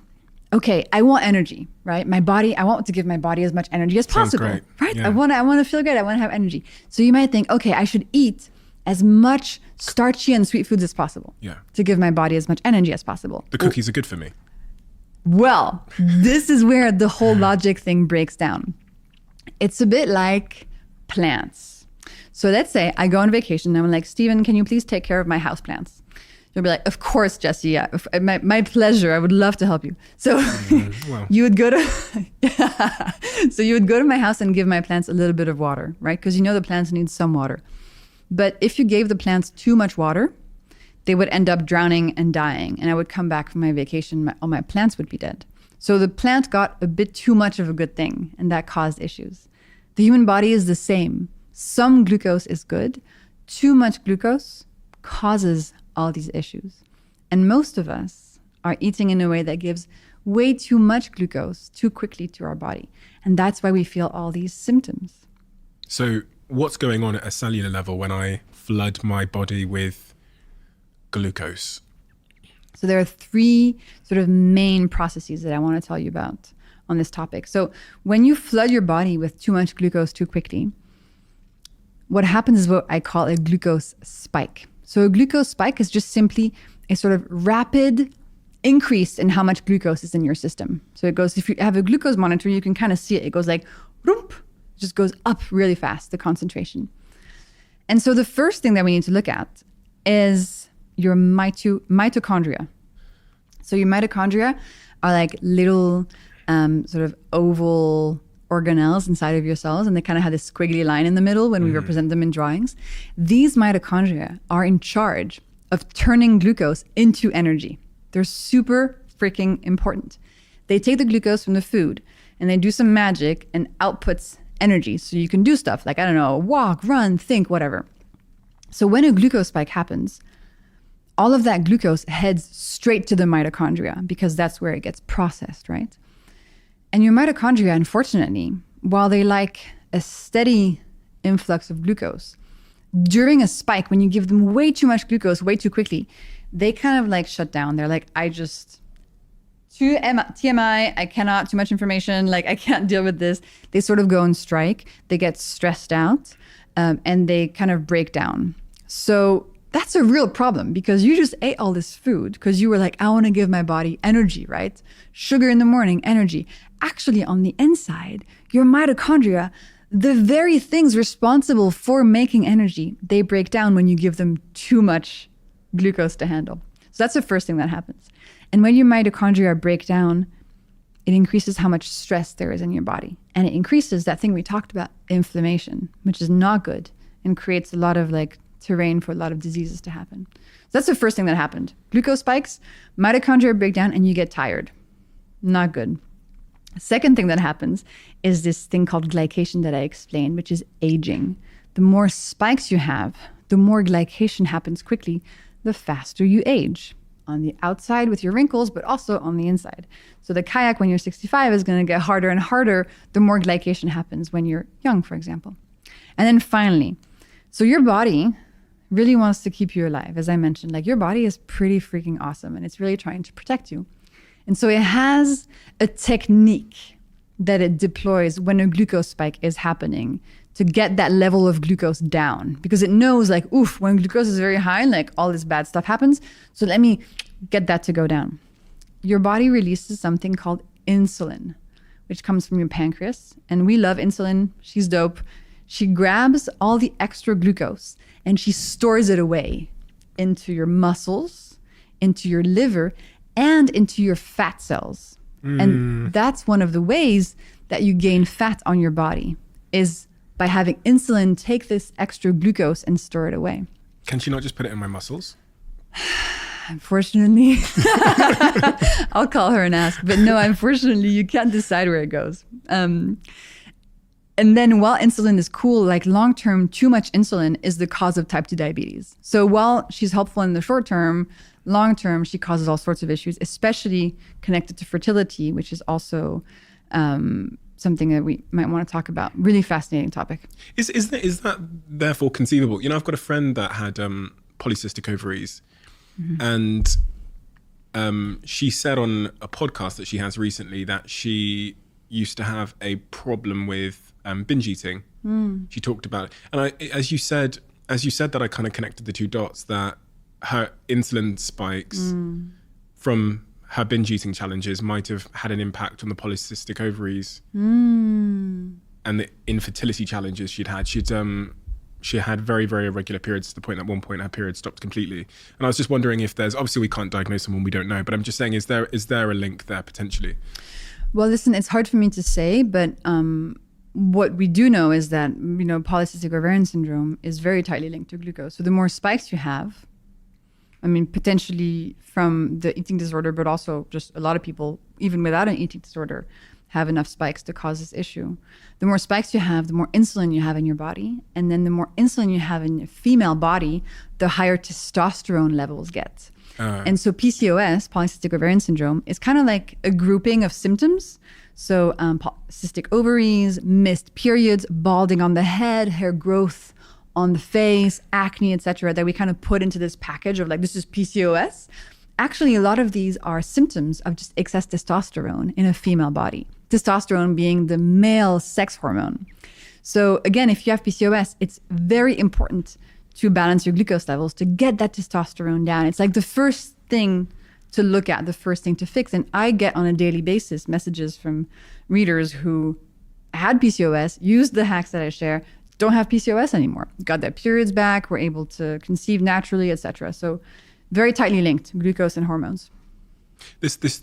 okay, I want energy, right? I want to give my body as much energy as possible, great. Right? Yeah. I want to feel good. I want to have energy. So you might think, okay, I should eat as much starchy and sweet foods as possible to give my body as much energy as possible. The cookies are good for me. Well, this is where the whole logic thing breaks down. It's a bit like plants. So let's say I go on vacation and I'm like, Steven, can you please take care of my houseplants? You'll be like, of course, Jessie, yeah, my pleasure. I would love to help you. So you would go to my house and give my plants a little bit of water, right? Because the plants need some water. But if you gave the plants too much water, they would end up drowning and dying. And I would come back from my vacation, all my plants would be dead. So the plant got a bit too much of a good thing, and that caused issues. The human body is the same. Some glucose is good. Too much glucose causes all these issues. And most of us are eating in a way that gives way too much glucose too quickly to our body. And that's why we feel all these symptoms. So what's going on at a cellular level when I flood my body with glucose? So there are three sort of main processes that I want to tell you about on this topic. So when you flood your body with too much glucose too quickly, what happens is what I call a glucose spike. So a glucose spike is just simply a sort of rapid increase in how much glucose is in your system. So it goes, if you have a glucose monitor, you can kind of see it. It goes like, whoop, it just goes up really fast, the concentration. And so the first thing that we need to look at is your mitochondria. So your mitochondria are like little sort of oval organelles inside of your cells, and they kind of have this squiggly line in the middle when we represent them in drawings. These mitochondria are in charge of turning glucose into energy. They're super freaking important. They take the glucose from the food and they do some magic and outputs energy. So you can do stuff like, I don't know, walk, run, think, whatever. So when a glucose spike happens, all of that glucose heads straight to the mitochondria because that's where it gets processed, right? And your mitochondria, unfortunately, while they like a steady influx of glucose, during a spike, when you give them way too much glucose way too quickly, they kind of like shut down. They're like, I TMI, I cannot, too much information, like I can't deal with this. They sort of go on strike. They get stressed out and they kind of break down. So that's a real problem because you just ate all this food because you were like, I want to give my body energy, right? Sugar in the morning, energy. Actually, on the inside, your mitochondria, the very things responsible for making energy, they break down when you give them too much glucose to handle. So that's the first thing that happens. And when your mitochondria break down, it increases how much stress there is in your body. And it increases that thing we talked about, inflammation, which is not good and creates a lot of like terrain for a lot of diseases to happen. So that's the first thing that happened. Glucose spikes, mitochondria break down, and you get tired. Not good. Second thing that happens is this thing called glycation that I explained, which is aging. The more spikes you have, the more glycation happens quickly, the faster you age. On the outside with your wrinkles, but also on the inside. So the kayak when you're 65 is going to get harder and harder the more glycation happens when you're young, for example. And then finally, so your body really wants to keep you alive. As I mentioned, like your body is pretty freaking awesome and it's really trying to protect you. And so it has a technique that it deploys when a glucose spike is happening to get that level of glucose down, because it knows like, oof, when glucose is very high, like all this bad stuff happens. So let me get that to go down. Your body releases something called insulin, which comes from your pancreas. And we love insulin. She's dope. She grabs all the extra glucose and she stores it away into your muscles, into your liver, and into your fat cells. And that's one of the ways that you gain fat on your body is by having insulin take this extra glucose and store it away. Can she not just put it in my muscles? Unfortunately, I'll call her and ask. But no, unfortunately, you can't decide where it goes. And then while insulin is cool, like long-term, too much insulin is the cause of type 2 diabetes. So while she's helpful in the short term, long-term, she causes all sorts of issues, especially connected to fertility, which is also something that we might want to talk about. Really fascinating topic. Is that therefore conceivable? You know, I've got a friend that had polycystic ovaries, and she said on a podcast that she has recently that she used to have a problem with binge eating. She talked about it, and as you said that, I kind of connected the two dots that her insulin spikes from her binge eating challenges might have had an impact on the polycystic ovaries and the infertility challenges she'd had. She had very, very irregular periods to the point at one point her period stopped completely. And I was just wondering if there's, obviously we can't diagnose someone we don't know, but I'm just saying, is there a link there potentially? Well, listen, it's hard for me to say, but what we do know is that, you know, polycystic ovarian syndrome is very tightly linked to glucose. So the more spikes you have, I mean, potentially from the eating disorder, but also just a lot of people, even without an eating disorder, have enough spikes to cause this issue. The more spikes you have, the more insulin you have in your body. And then the more insulin you have in a female body, the higher testosterone levels get. And so PCOS, polycystic ovarian syndrome, is kind of like a grouping of symptoms. So cystic ovaries, missed periods, balding on the head, hair growth on the face, acne, etc., that we kind of put into this package of like, this is PCOS. Actually, a lot of these are symptoms of just excess testosterone in a female body. Testosterone being the male sex hormone. So again, if you have PCOS, it's very important to balance your glucose levels to get that testosterone down. It's like the first thing to look at, the first thing to fix. And I get on a daily basis messages from readers who had PCOS, used the hacks that I share, don't have PCOS anymore, got their periods back, were able to conceive naturally, etc. So very tightly linked, glucose and hormones. This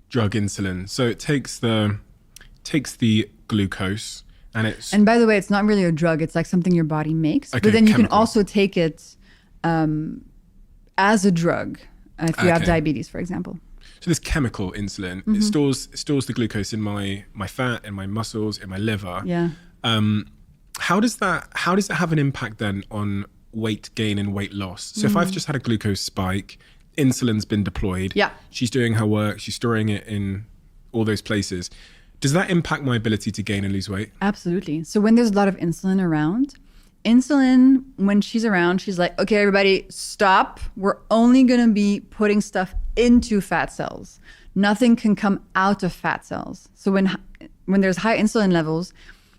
drug insulin, so it takes the glucose and by the way, it's not really a drug, it's like something your body makes. Okay, but then you chemical. can also take it as a drug if you have diabetes, for example. So this chemical insulin, it stores the glucose in my fat, in my muscles, in my liver. Yeah. How does that have an impact then on weight gain and weight loss? So if I've just had a glucose spike, insulin's been deployed. Yeah. She's doing her work, she's storing it in all those places. Does that impact my ability to gain and lose weight? Absolutely. So when there's a lot of insulin around, when she's around, she's like, okay, everybody, stop. We're only going to be putting stuff into fat cells, Nothing can come out of fat cells. So when there's high insulin levels,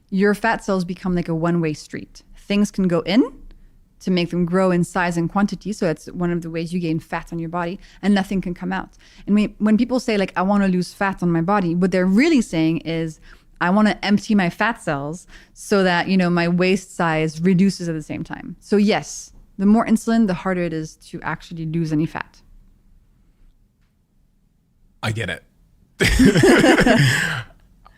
your fat cells become like a one-way street. Things can go in to make them grow in size and quantity. So that's one of the ways you gain fat on your body, and nothing can come out. And when people say like, I want to lose fat on my body, what they're really saying is, I want to empty my fat cells so that, my waist size reduces at the same time. So yes, the more insulin, the harder it is to actually lose any fat. I get it.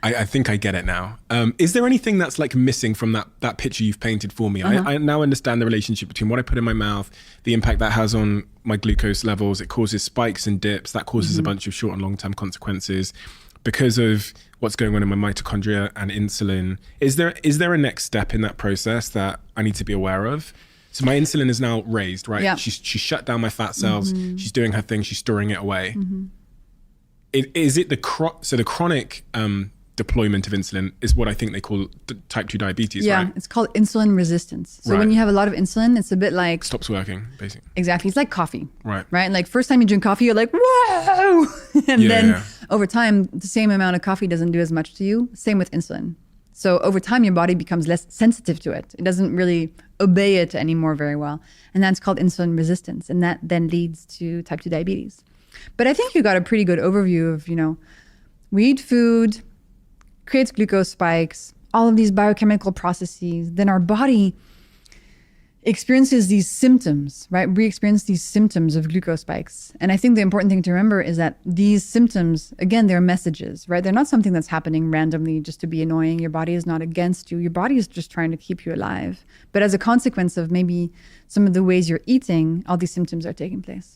I think I get it now. Is there anything that's like missing from that picture you've painted for me? I now understand the relationship between what I put in my mouth, the impact that has on my glucose levels. It causes spikes and dips. That causes a bunch of short and long-term consequences because of what's going on in my mitochondria and insulin. Is there a next step in that process that I need to be aware of? So my insulin is now raised, right? Yeah. She's shut down my fat cells. She's doing her thing. She's storing it away. Is it the chronic deployment of insulin is what I think they call type 2 diabetes, right? Yeah, it's called insulin resistance. So when you have a lot of insulin, it's a bit like... Stops working, basically. Exactly. It's like coffee. Right. Like first time you drink coffee, you're like, whoa! And then over time, the same amount of coffee doesn't do as much to you. Same with insulin. So over time, your body becomes less sensitive to it. It doesn't really obey it anymore very well. And that's called insulin resistance. And that then leads to type 2 diabetes. But I think you got a pretty good overview of, we eat food, creates glucose spikes, all of these biochemical processes. Then our body experiences these symptoms, right? We experience these symptoms of glucose spikes. And I think the important thing to remember is that these symptoms, again, they're messages, right? They're not something that's happening randomly just to be annoying. Your body is not against you. Your body is just trying to keep you alive. But as a consequence of maybe some of the ways you're eating, all these symptoms are taking place.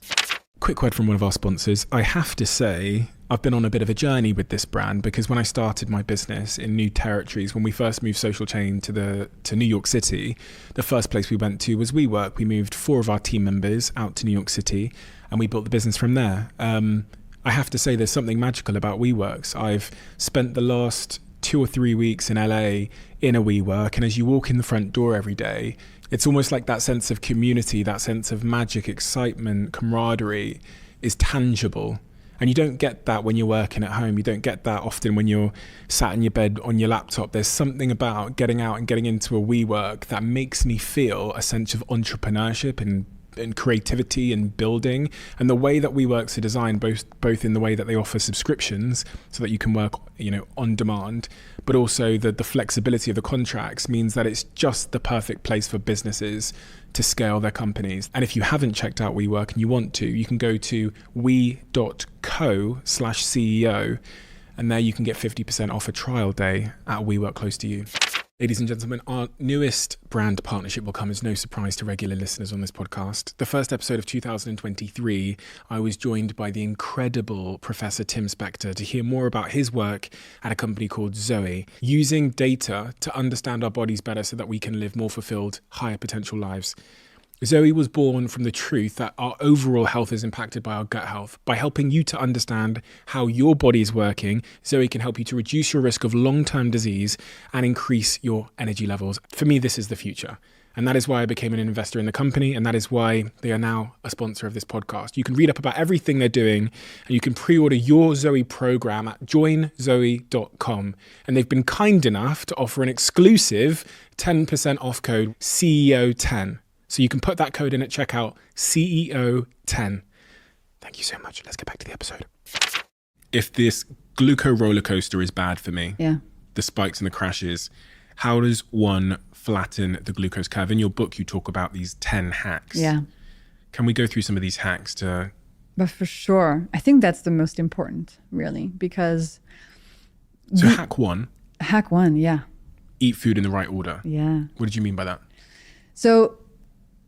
Quick word from one of our sponsors. I have to say, I've been on a bit of a journey with this brand because when I started my business in new territories, when we first moved Social Chain to New York City, the first place we went to was WeWork. We moved 4 of our team members out to New York City and we built the business from there. I have to say there's something magical about WeWorks. I've spent the last 2 or 3 weeks in LA in a WeWork, and as you walk in the front door every day, it's almost like that sense of community, that sense of magic, excitement, camaraderie is tangible. And you don't get that when you're working at home. You don't get that often when you're sat in your bed on your laptop. There's something about getting out and getting into a WeWork that makes me feel a sense of entrepreneurship and creativity and building. And the way that WeWorks are designed, both in the way that they offer subscriptions so that you can work on demand, but also the flexibility of the contracts means that it's just the perfect place for businesses to scale their companies. And if you haven't checked out WeWork and you want to, you can go to we.co/CEO and there you can get 50% off a trial day at a WeWork close to you. Ladies and gentlemen, our newest brand partnership will come as no surprise to regular listeners on this podcast. The first episode of 2023, I was joined by the incredible Professor Tim Spector to hear more about his work at a company called Zoe, using data to understand our bodies better so that we can live more fulfilled, higher potential lives. Zoe was born from the truth that our overall health is impacted by our gut health. By helping you to understand how your body is working, Zoe can help you to reduce your risk of long-term disease and increase your energy levels. For me, this is the future. And that is why I became an investor in the company. And that is why they are now a sponsor of this podcast. You can read up about everything they're doing and you can pre-order your Zoe program at joinzoe.com. And they've been kind enough to offer an exclusive 10% off code CEO10. So you can put that code in at checkout, CEO10. Thank you so much. Let's get back to the episode. If this gluco roller coaster is bad for me, the spikes and the crashes, how does one flatten the glucose curve? In your book, you talk about these 10 hacks. Yeah. Can we go through some of these hacks to... But for sure, I think that's the most important, really, because... So hack one. Hack one, yeah. Eat food in the right order. Yeah. What did you mean by that? So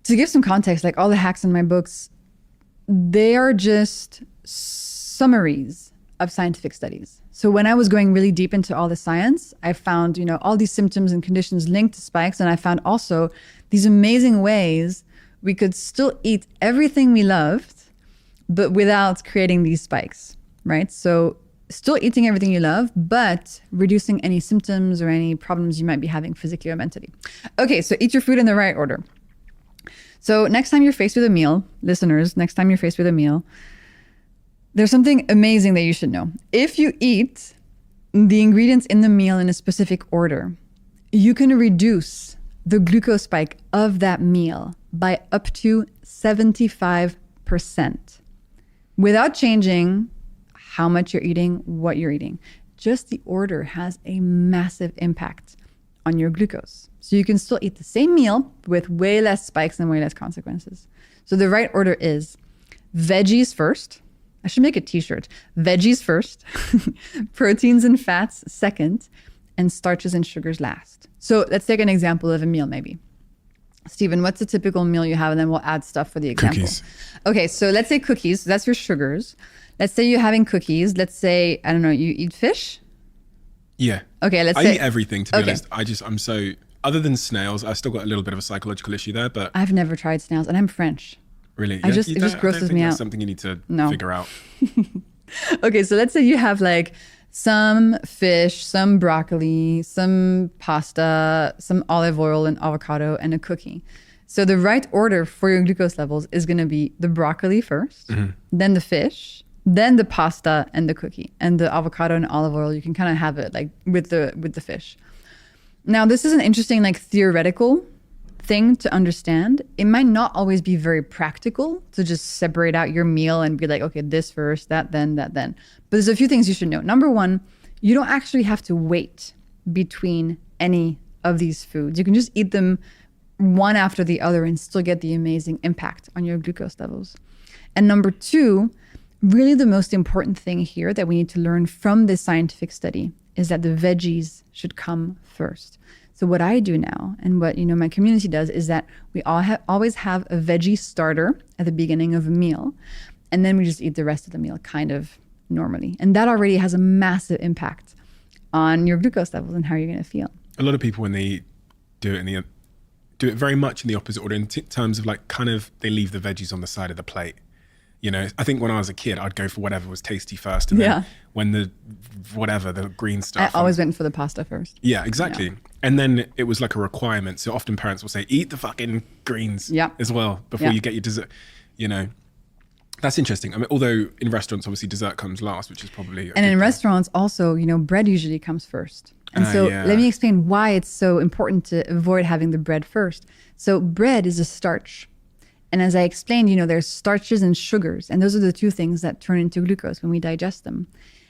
to give some context, like all the hacks in my books, they are just summaries of scientific studies. So when I was going really deep into all the science, I found, all these symptoms and conditions linked to spikes. And I found also these amazing ways we could still eat everything we loved, but without creating these spikes, right? So still eating everything you love, but reducing any symptoms or any problems you might be having physically or mentally. Okay, so eat your food in the right order. So next time you're faced with a meal, listeners, there's There's something amazing that you should know. If you eat the ingredients in the meal in a specific order, you can reduce the glucose spike of that meal by up to 75% without changing how much you're eating, what you're eating. Just the order has a massive impact on your glucose. So you can still eat the same meal with way less spikes and way less consequences. So the right order is veggies first. I should make a t-shirt. Veggies first, proteins and fats second, and starches and sugars last. So let's take an example of a meal maybe. Stephen, what's a typical meal you have? And then we'll add stuff for the example. Cookies. Okay, so let's say cookies. That's your sugars. Let's say you're having cookies. Let's say, I don't know, you eat fish? Yeah. Okay, let's I say... eat everything, to be honest. I'm so... Other than snails, I've still got a little bit of a psychological issue there, but... I've never tried snails, and I'm French. Really? It just grosses me out. That's something you need to figure out. Okay, so let's say you have like some fish, some broccoli, some pasta, some olive oil and avocado, and a cookie. So the right order for your glucose levels is going to be the broccoli first, then the fish, then the pasta and the cookie. And the avocado and olive oil, you can kind of have it like with the fish. Now, this is an interesting like theoretical thing to understand. It might not always be very practical to just separate out your meal and be like, okay, this first, that then, that then. But there's a few things you should know. Number one, you don't actually have to wait between any of these foods. You can just eat them one after the other and still get the amazing impact on your glucose levels. And number two, really the most important thing here that we need to learn from this scientific study is that the veggies should come first. So what I do now and what my community does is that we always have a veggie starter at the beginning of a meal, and then we just eat the rest of the meal kind of normally. And that already has a massive impact on your glucose levels and how you're going to feel. A lot of people, when they do it very much in the opposite order in terms of like kind of they leave the veggies on the side of the plate. I think when I was a kid, I'd go for whatever was tasty first. And then when the green stuff. I always went for the pasta first. Yeah, exactly. Yeah. And then it was like a requirement. So often parents will say, eat the fucking greens as well before you get your dessert. That's interesting. I mean, although in restaurants, obviously dessert comes last, which is probably... And in restaurants also, bread usually comes first. And so let me explain why it's so important to avoid having the bread first. So bread is a starch. And as I explained, there's starches and sugars, and those are the two things that turn into glucose when we digest them.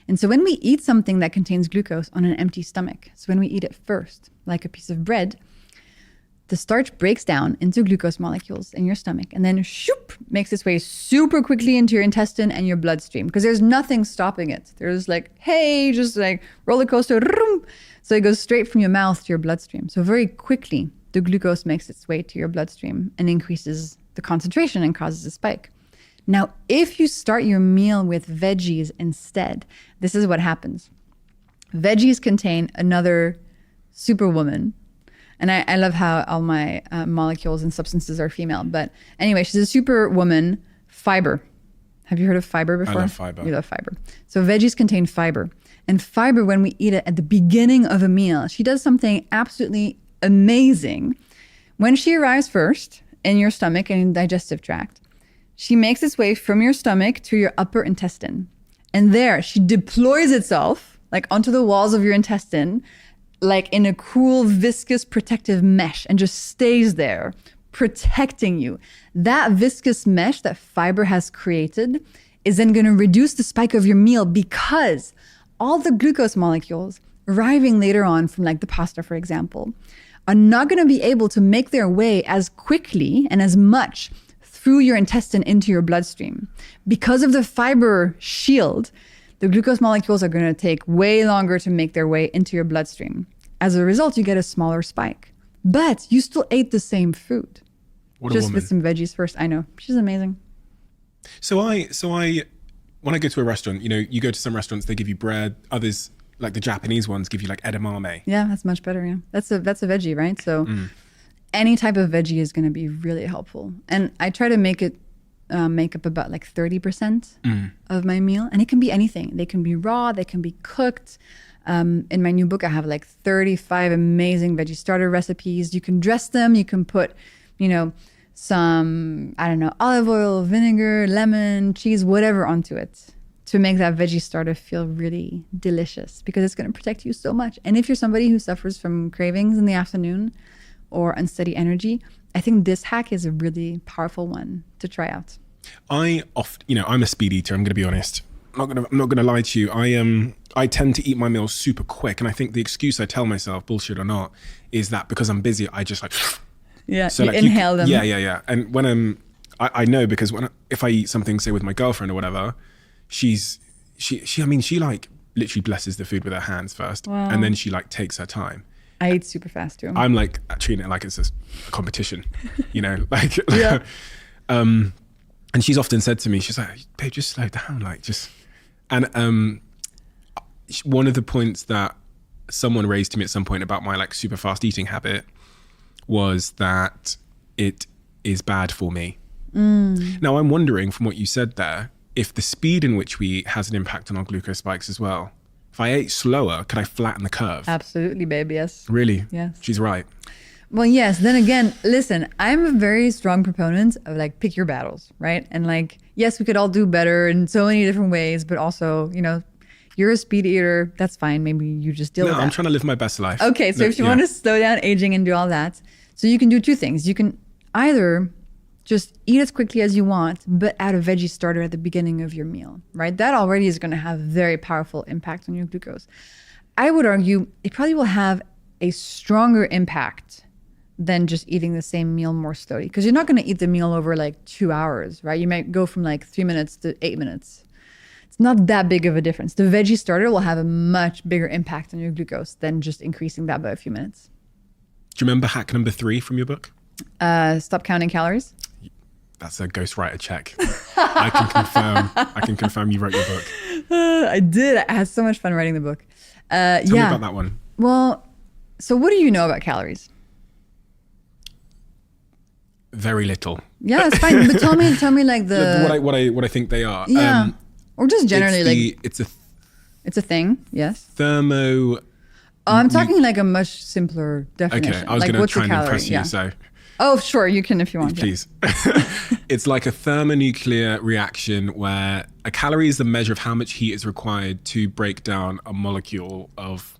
And so when we eat something that contains glucose on an empty stomach, so when we eat it first, like a piece of bread, the starch breaks down into glucose molecules in your stomach and then shoop, makes its way super quickly into your intestine and your bloodstream because there's nothing stopping it. There's like, hey, just like roller coaster. So it goes straight from your mouth to your bloodstream. So very quickly, the glucose makes its way to your bloodstream and increases the concentration and causes a spike. Now, if you start your meal with veggies instead, this is what happens. Veggies contain another superwoman. And I love how all my molecules and substances are female. But anyway, she's a superwoman, fiber. Have you heard of fiber before? I love fiber. You love fiber. So veggies contain fiber. And fiber, when we eat it at the beginning of a meal, she does something absolutely amazing. When she arrives first in your stomach and in the digestive tract, she makes its way from your stomach to your upper intestine. And there, she deploys itself like onto the walls of your intestine, like in a cool, viscous, protective mesh, and just stays there, protecting you. That viscous mesh that fiber has created is then going to reduce the spike of your meal because all the glucose molecules arriving later on from like the pasta, for example, are not going to be able to make their way as quickly and as much through your intestine into your bloodstream. Because of the fiber shield, the glucose molecules are going to take way longer to make their way into your bloodstream. As a result, you get a smaller spike. But you still ate the same food. What just with some veggies first. I know. She's amazing. So I when I go to a restaurant, you go to some restaurants, they give you bread. Others, like the Japanese ones, give you like edamame. Yeah, that's much better. Yeah, that's a veggie, right? So any type of veggie is going to be really helpful. And I try to make up about like 30% of my meal. And it can be anything. They can be raw, they can be cooked. In my new book, I have like 35 amazing veggie starter recipes. You can dress them. You can put, some, olive oil, vinegar, lemon, cheese, whatever onto it to make that veggie starter feel really delicious, because it's going to protect you so much. And if you're somebody who suffers from cravings in the afternoon or unsteady energy, I think this hack is a really powerful one to try out. I'm a speed eater. I'm going to be honest. I'm not going to lie to you. I tend to eat my meals super quick, and I think the excuse I tell myself, bullshit or not, is that because I'm busy, I just like so you inhale them. Yeah. And when I know, because if I eat something, say with my girlfriend or whatever, she like literally blesses the food with her hands first, and then she like takes her time. I eat super fast too. I'm like treating it like it's a competition, like. Yeah. And she's often said to me, she's like, babe, just slow down, like just. And one of the points that someone raised to me at some point about my like super fast eating habit was that it is bad for me. Now I'm wondering, from what you said there, if the speed in which we eat has an impact on our glucose spikes as well. If I ate slower, could I flatten the curve? Absolutely, babe. Yes. Really? Yes. She's right. Well, yes. Then again, listen, I'm a very strong proponent of like, pick your battles, right? And like, yes, we could all do better in so many different ways, but also, you're a speed eater. That's fine. Maybe you just deal with that. I'm trying to live my best life. Okay. So if you want to slow down aging and do all that, so you can do two things. You can either just eat as quickly as you want, but add a veggie starter at the beginning of your meal, right? That already is going to have very powerful impact on your glucose. I would argue it probably will have a stronger impact than just eating the same meal more slowly, because you're not going to eat the meal over like 2 hours, right? You might go from like 3 minutes to 8 minutes. It's not that big of a difference. The veggie starter will have a much bigger impact on your glucose than just increasing that by a few minutes. Do you remember hack number 3 from your book? Stop counting calories. That's a ghostwriter check. I can confirm you wrote your book. I did. I had so much fun writing the book. Tell me about that one. Well, so what do you know about calories? Very little. Yeah, it's fine. But tell me like what I think they are. Yeah. Or just generally it's a thing. Yes. Thermo. Oh, I'm talking like a much simpler definition. Okay, I was going to try and impress you. So. Oh, sure, you can if you want. Please. It's like a thermonuclear reaction where a calorie is the measure of how much heat is required to break down a molecule of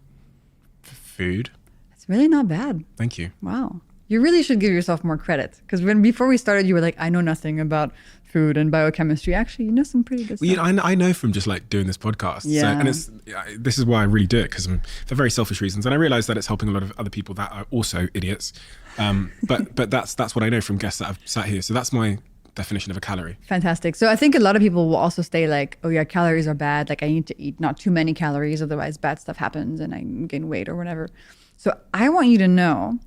food. It's really not bad. Thank you. Wow. You really should give yourself more credit, because before we started, you were like, I know nothing about food and biochemistry. Actually, you know some pretty good stuff. I know from just like doing this podcast. Yeah. So, and this is why I really do it, because for very selfish reasons. And I realize that it's helping a lot of other people that are also idiots. But that's what I know from guests that have sat here. So that's my definition of a calorie. Fantastic. So I think a lot of people will also say like, oh yeah, calories are bad. Like I need to eat not too many calories, otherwise bad stuff happens and I gain weight or whatever. So I want you to know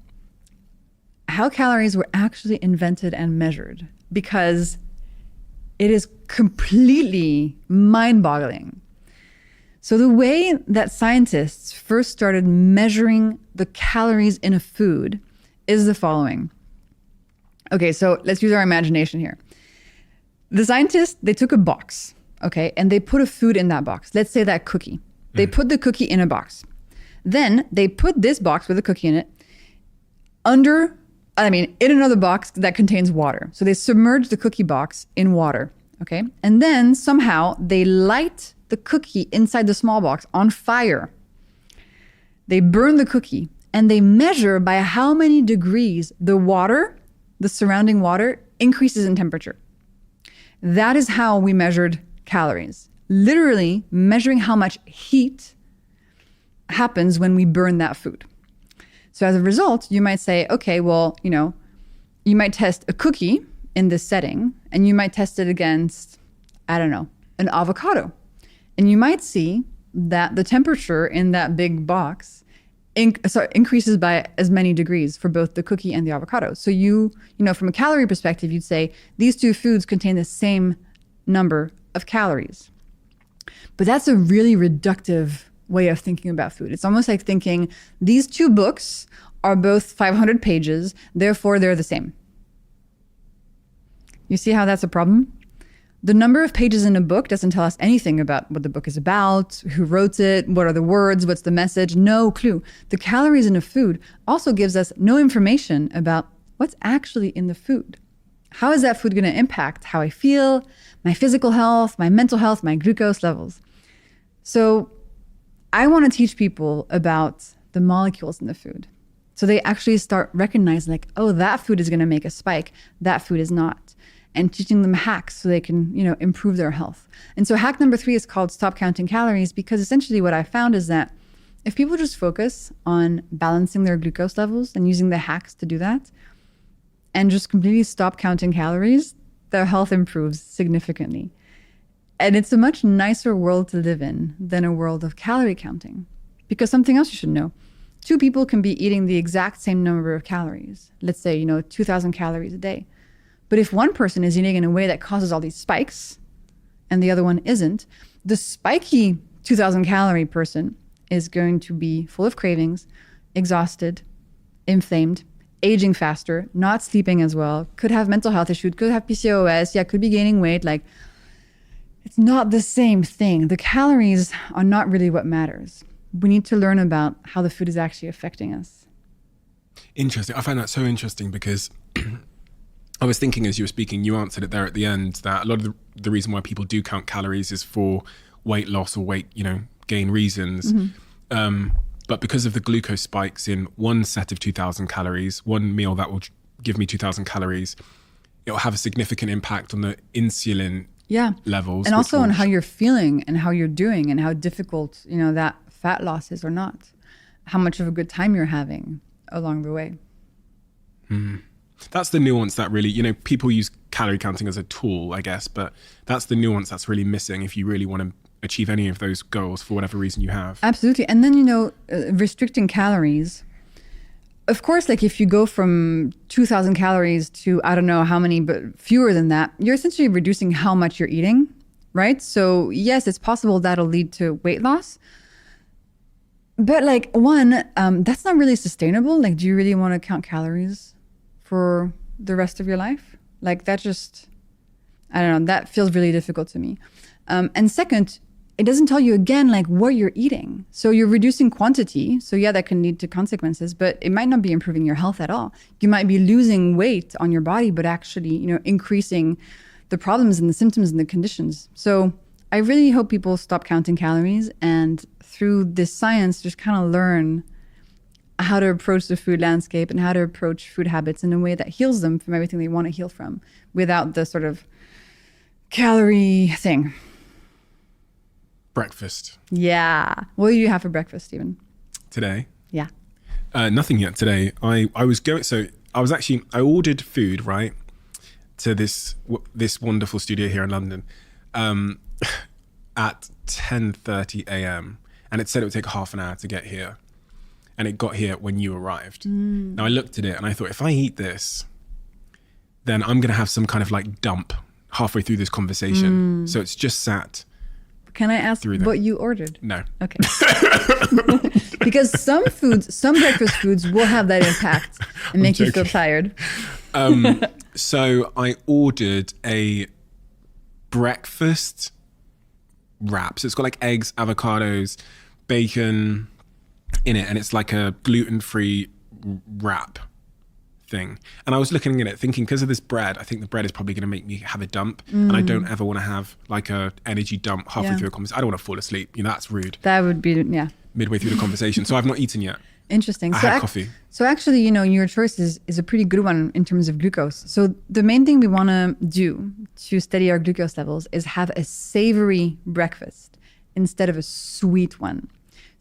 how calories were actually invented and measured, because it is completely mind-boggling. So the way that scientists first started measuring the calories in a food is the following. Okay, so let's use our imagination here. The scientists, they took a box, okay, and they put a food in that box. Let's say that cookie. They put the cookie in a box. Then they put this box with a cookie in it in another box that contains water. So they submerge the cookie box in water, okay? And then somehow they light the cookie inside the small box on fire. They burn the cookie and they measure by how many degrees the water, the surrounding water, increases in temperature. That is how we measured calories. Literally measuring how much heat happens when we burn that food. So as a result, you might say, okay, well, you might test a cookie in this setting and you might test it against, I don't know, an avocado. And you might see that the temperature in that big box increases by as many degrees for both the cookie and the avocado. So from a calorie perspective, you'd say these two foods contain the same number of calories. But that's a really reductive way of thinking about food. It's almost like thinking these two books are both 500 pages, therefore they're the same. You see how that's a problem? The number of pages in a book doesn't tell us anything about what the book is about, who wrote it, what are the words, what's the message, no clue. The calories in a food also gives us no information about what's actually in the food. how is that food going to impact how I feel, my physical health, my mental health, my glucose levels? So I want to teach people about the molecules in the food. So they actually start recognizing like, oh, that food is going to make a spike. That food is not. And teaching them hacks so they can, improve their health. And so hack number 3 is called stop counting calories, because essentially what I found is that if people just focus on balancing their glucose levels and using the hacks to do that, and just completely stop counting calories, their health improves significantly. And it's a much nicer world to live in than a world of calorie counting. Because something else you should know, 2 people can be eating the exact same number of calories. Let's say, 2,000 calories a day. But if one person is eating in a way that causes all these spikes and the other one isn't, the spiky 2,000 calorie person is going to be full of cravings, exhausted, inflamed, aging faster, not sleeping as well, could have mental health issues, could have PCOS, could be gaining weight. Like, it's not the same thing. The calories are not really what matters. We need to learn about how the food is actually affecting us. Interesting. I find that so interesting because I was thinking as you were speaking, you answered it there at the end, that a lot of the reason why people do count calories is for weight loss or weight, gain reasons. But because of the glucose spikes in one set of 2,000 calories, one meal that will give me 2,000 calories, it will have a significant impact on the insulin levels. And also on how you're feeling and how you're doing and how difficult, that fat loss is or not. How much of a good time you're having along the way. That's the nuance that really, people use calorie counting as a tool, I guess, but that's the nuance that's really missing if you really want to achieve any of those goals for whatever reason you have. Absolutely. And then, restricting calories. Of course, like if you go from 2,000 calories to, I don't know how many, but fewer than that, you're essentially reducing how much you're eating, right? So yes, it's possible that'll lead to weight loss. But that's not really sustainable. Like, do you really want to count calories for the rest of your life? Like that just, I don't know, that feels really difficult to me. And second, it doesn't tell you again, like what you're eating. So you're reducing quantity. So that can lead to consequences, but it might not be improving your health at all. You might be losing weight on your body, but actually, increasing the problems and the symptoms and the conditions. So I really hope people stop counting calories and through this science, just kind of learn how to approach the food landscape and how to approach food habits in a way that heals them from everything they want to heal from without the sort of calorie thing. Breakfast. Yeah. What do you have for breakfast, Stephen? Today? Yeah. Nothing yet today. I ordered food, right, to this wonderful studio here in London at 10:30 a.m. and it said it would take half an hour to get here. And it got here when you arrived. Now I looked at it and I thought, if I eat this, then I'm going to have some kind of dump halfway through this conversation. So it's just sat. Can I ask what you ordered? No. Okay. Because some breakfast foods will have that impact and make you feel tired. So I ordered a breakfast wrap. So it's got eggs, avocados, bacon in it, and it's like a gluten-free wrap thing. And I was looking at it thinking, because of this bread, I think the bread is probably going to make me have a dump. And I don't ever want to have a energy dump halfway through a conversation. I don't want to fall asleep. That's rude. That would be, midway through the conversation. So I've not eaten yet. Interesting. I had coffee. So actually, your choice is a pretty good one in terms of glucose. So the main thing we want to do to steady our glucose levels is have a savory breakfast instead of a sweet one.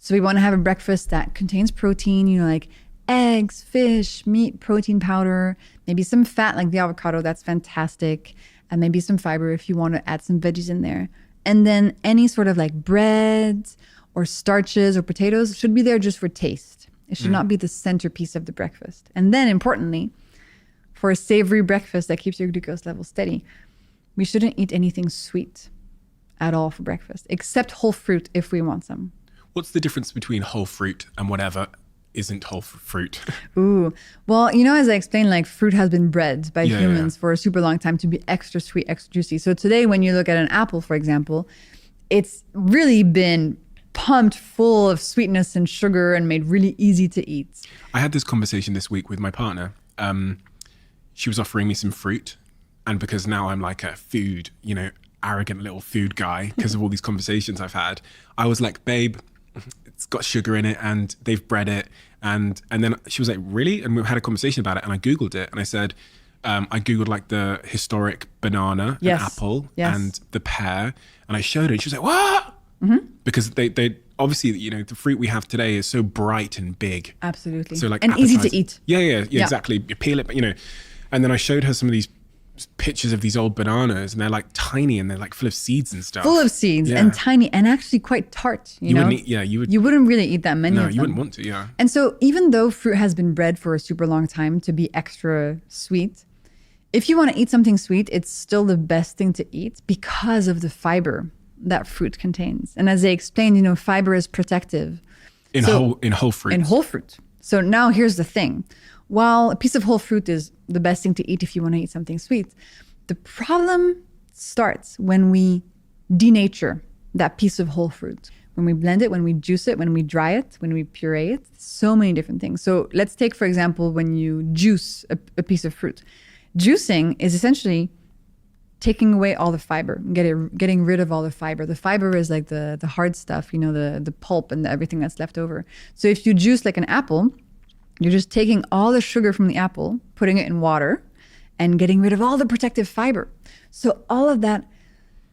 So we want to have a breakfast that contains protein, like eggs, fish, meat, protein powder, maybe some fat like the avocado, that's fantastic, and maybe some fiber if you want to add some veggies in there. And then any sort of breads or starches or potatoes should be there just for taste. It should not be the centerpiece of the breakfast. And then importantly, for a savory breakfast that keeps your glucose level steady, we shouldn't eat anything sweet at all for breakfast, except whole fruit if we want some. What's the difference between whole fruit and whatever isn't whole fruit? Ooh. Well, as I explained, fruit has been bred by humans for a super long time to be extra sweet, extra juicy. So today, when you look at an apple, for example, it's really been pumped full of sweetness and sugar and made really easy to eat. I had this conversation this week with my partner. She was offering me some fruit and because now I'm like a food, arrogant little food guy because of all these conversations I've had, I was like, babe, it's got sugar in it and they've bred it. And then she was like, really? And we had a conversation about it, and I Googled it, and I said, I Googled like the historic banana and apple and the pear, and I showed her, and she was like, what? Because they obviously, the fruit we have today is so bright and big. Absolutely. So like and easy to eat. Yeah, exactly. You peel it, but and then I showed her some of these pictures of these old bananas, and they're like tiny and they're like full of seeds and stuff. Full of seeds and tiny and actually quite tart. You know? You wouldn't really eat that many of them. No, you wouldn't want to, yeah. And so even though fruit has been bred for a super long time to be extra sweet, if you want to eat something sweet, it's still the best thing to eat because of the fiber that fruit contains. And as they explained, fiber is protective. In whole fruit. In whole fruit. So now here's the thing. While a piece of whole fruit is the best thing to eat if you want to eat something sweet, the problem starts when we denature that piece of whole fruit. When we blend it, when we juice it, when we dry it, when we puree it, so many different things. So let's take, for example, when you juice a piece of fruit. Juicing is essentially taking away all the fiber, getting rid of all the fiber. The fiber is like the hard stuff, the pulp and everything that's left over. So if you juice like an apple, you're just taking all the sugar from the apple, putting it in water, and getting rid of all the protective fiber. So all of that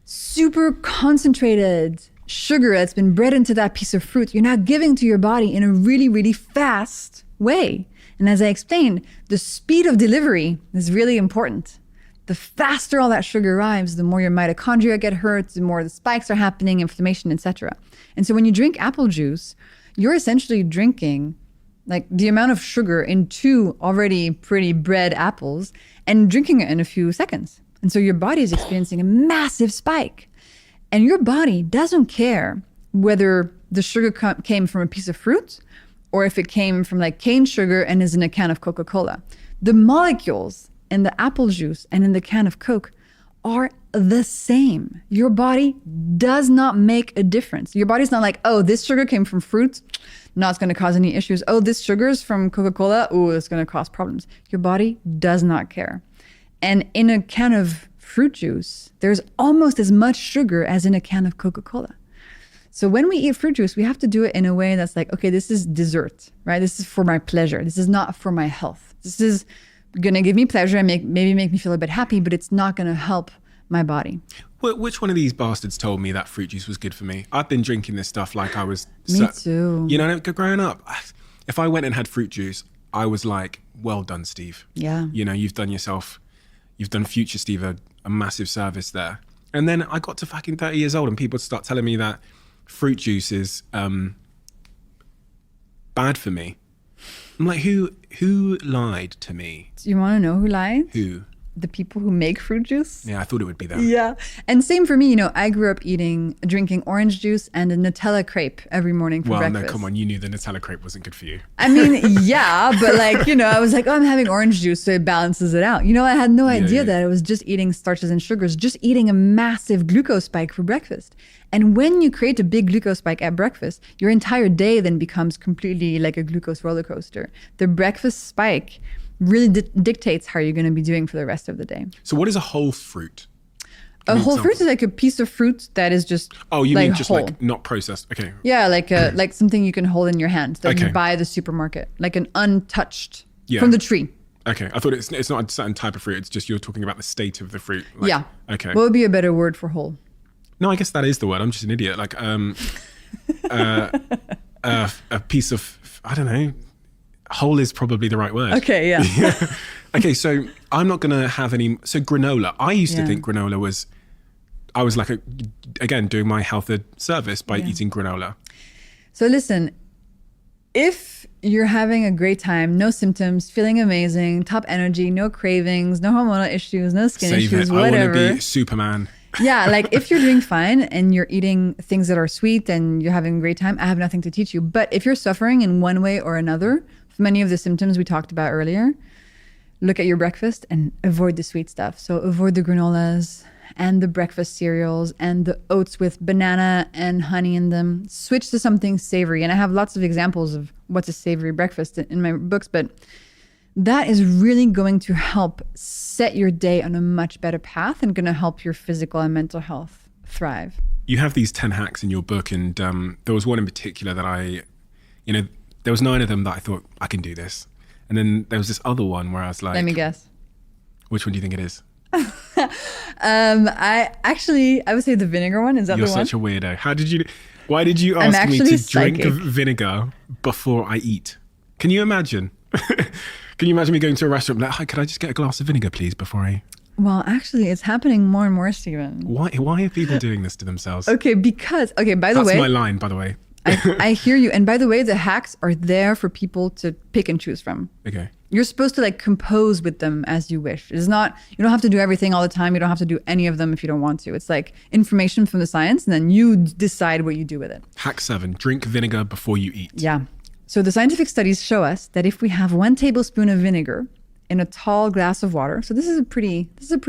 super concentrated sugar that's been bred into that piece of fruit, you're now giving to your body in a really, really fast way. And as I explained, the speed of delivery is really important. The faster all that sugar arrives, the more your mitochondria get hurt, the more the spikes are happening, inflammation, etc. And so when you drink apple juice, you're essentially drinking like the amount of sugar in 2 already pretty bred apples and drinking it in a few seconds. And so your body is experiencing a massive spike. And your body doesn't care whether the sugar came from a piece of fruit or if it came from like cane sugar and is in a can of Coca-Cola. The molecules in the apple juice and in the can of Coke are the same. Your body does not make a difference. Your body's not like, oh, this sugar came from fruit, not going to cause any issues. Oh, this sugar is from Coca-Cola, oh, it's going to cause problems. Your body does not care. And in a can of fruit juice, there's almost as much sugar as in a can of Coca-Cola. So when we eat fruit juice, we have to do it in a way that's like, okay, this is dessert, right? This is for my pleasure. This is not for my health. This is going to give me pleasure and maybe make me feel a bit happy, but it's not going to help my body. Which one of these bastards told me that fruit juice was good for me? I've been drinking this stuff like I was... Me too. Growing up, if I went and had fruit juice, I was like, well done, Steve. Yeah. You've done future Steve a massive service there. And then I got to fucking 30 years old and people start telling me that fruit juice is bad for me. I'm like, who lied to me? Do you want to know who lied? Who? The people who make fruit juice. Yeah, I thought it would be them. Yeah. And same for me, I grew up drinking orange juice and a Nutella crepe every morning for breakfast. Well, no, come on. You knew the Nutella crepe wasn't good for you. I mean, yeah, but I was like, oh, I'm having orange juice, so it balances it out. I had no idea that I was just eating starches and sugars, just eating a massive glucose spike for breakfast. And when you create a big glucose spike at breakfast, your entire day then becomes completely like a glucose roller coaster. The breakfast spike really dictates how you're going to be doing for the rest of the day. So what is a whole fruit? A whole fruit is like a piece of fruit that is just you mean just whole. like not processed? Okay. Yeah, like something you can hold in your hand that you buy at the supermarket, like an untouched from the tree. Okay, I thought it's not a certain type of fruit. It's just you're talking about the state of the fruit. Yeah. Okay. What would be a better word for whole? No, I guess that is the word. I'm just an idiot. Like a piece of, I don't know. Whole is probably the right word. Okay, yeah. Okay, so I'm not going to have any... So granola. I used to think granola was... I was like, again, doing my health a service by eating granola. So listen, if you're having a great time, no symptoms, feeling amazing, top energy, no cravings, no hormonal issues, no skin issues, whatever. I want to be Superman. Yeah, like if you're doing fine and you're eating things that are sweet and you're having a great time, I have nothing to teach you. But if you're suffering in one way or another, many of the symptoms we talked about earlier, look at your breakfast and avoid the sweet stuff. So avoid the granolas and the breakfast cereals and the oats with banana and honey in them. Switch to something savory. And I have lots of examples of what's a savory breakfast in my books, but that is really going to help set your day on a much better path and going to help your physical and mental health thrive. You have these 10 hacks in your book, and there was one in particular that there was 9 of them that I thought, I can do this. And then there was this other one where I was like... Let me guess. Which one do you think it is? I would say the vinegar one. Is that You're the one? You're such a weirdo. Why did you ask me to drink vinegar before I eat? Can you imagine? Can you imagine me going to a restaurant like, hi, could I just get a glass of vinegar, please, before I... Well, actually, it's happening more and more, Stephen. Why are people doing this to themselves? Okay, by the way... That's my line, by the way. I hear you. And by the way, the hacks are there for people to pick and choose from. Okay. You're supposed to compose with them as you wish. It's not, you don't have to do everything all the time. You don't have to do any of them if you don't want to. It's like information from the science, and then you decide what you do with it. Hack 7, drink vinegar before you eat. Yeah. So the scientific studies show us that if we have 1 tablespoon of vinegar in a tall glass of water, so this is a pretty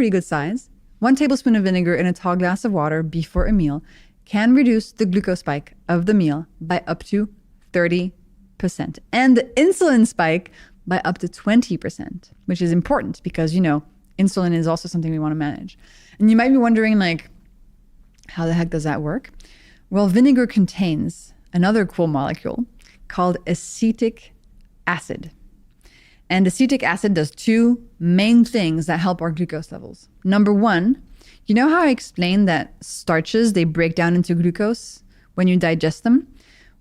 good size, 1 tablespoon of vinegar in a tall glass of water before a meal can reduce the glucose spike of the meal by up to 30%, and the insulin spike by up to 20%, which is important because, insulin is also something we want to manage. And you might be wondering, how the heck does that work? Well, vinegar contains another cool molecule called acetic acid. And acetic acid does 2 main things that help our glucose levels. Number 1, you know how I explained that starches, they break down into glucose when you digest them?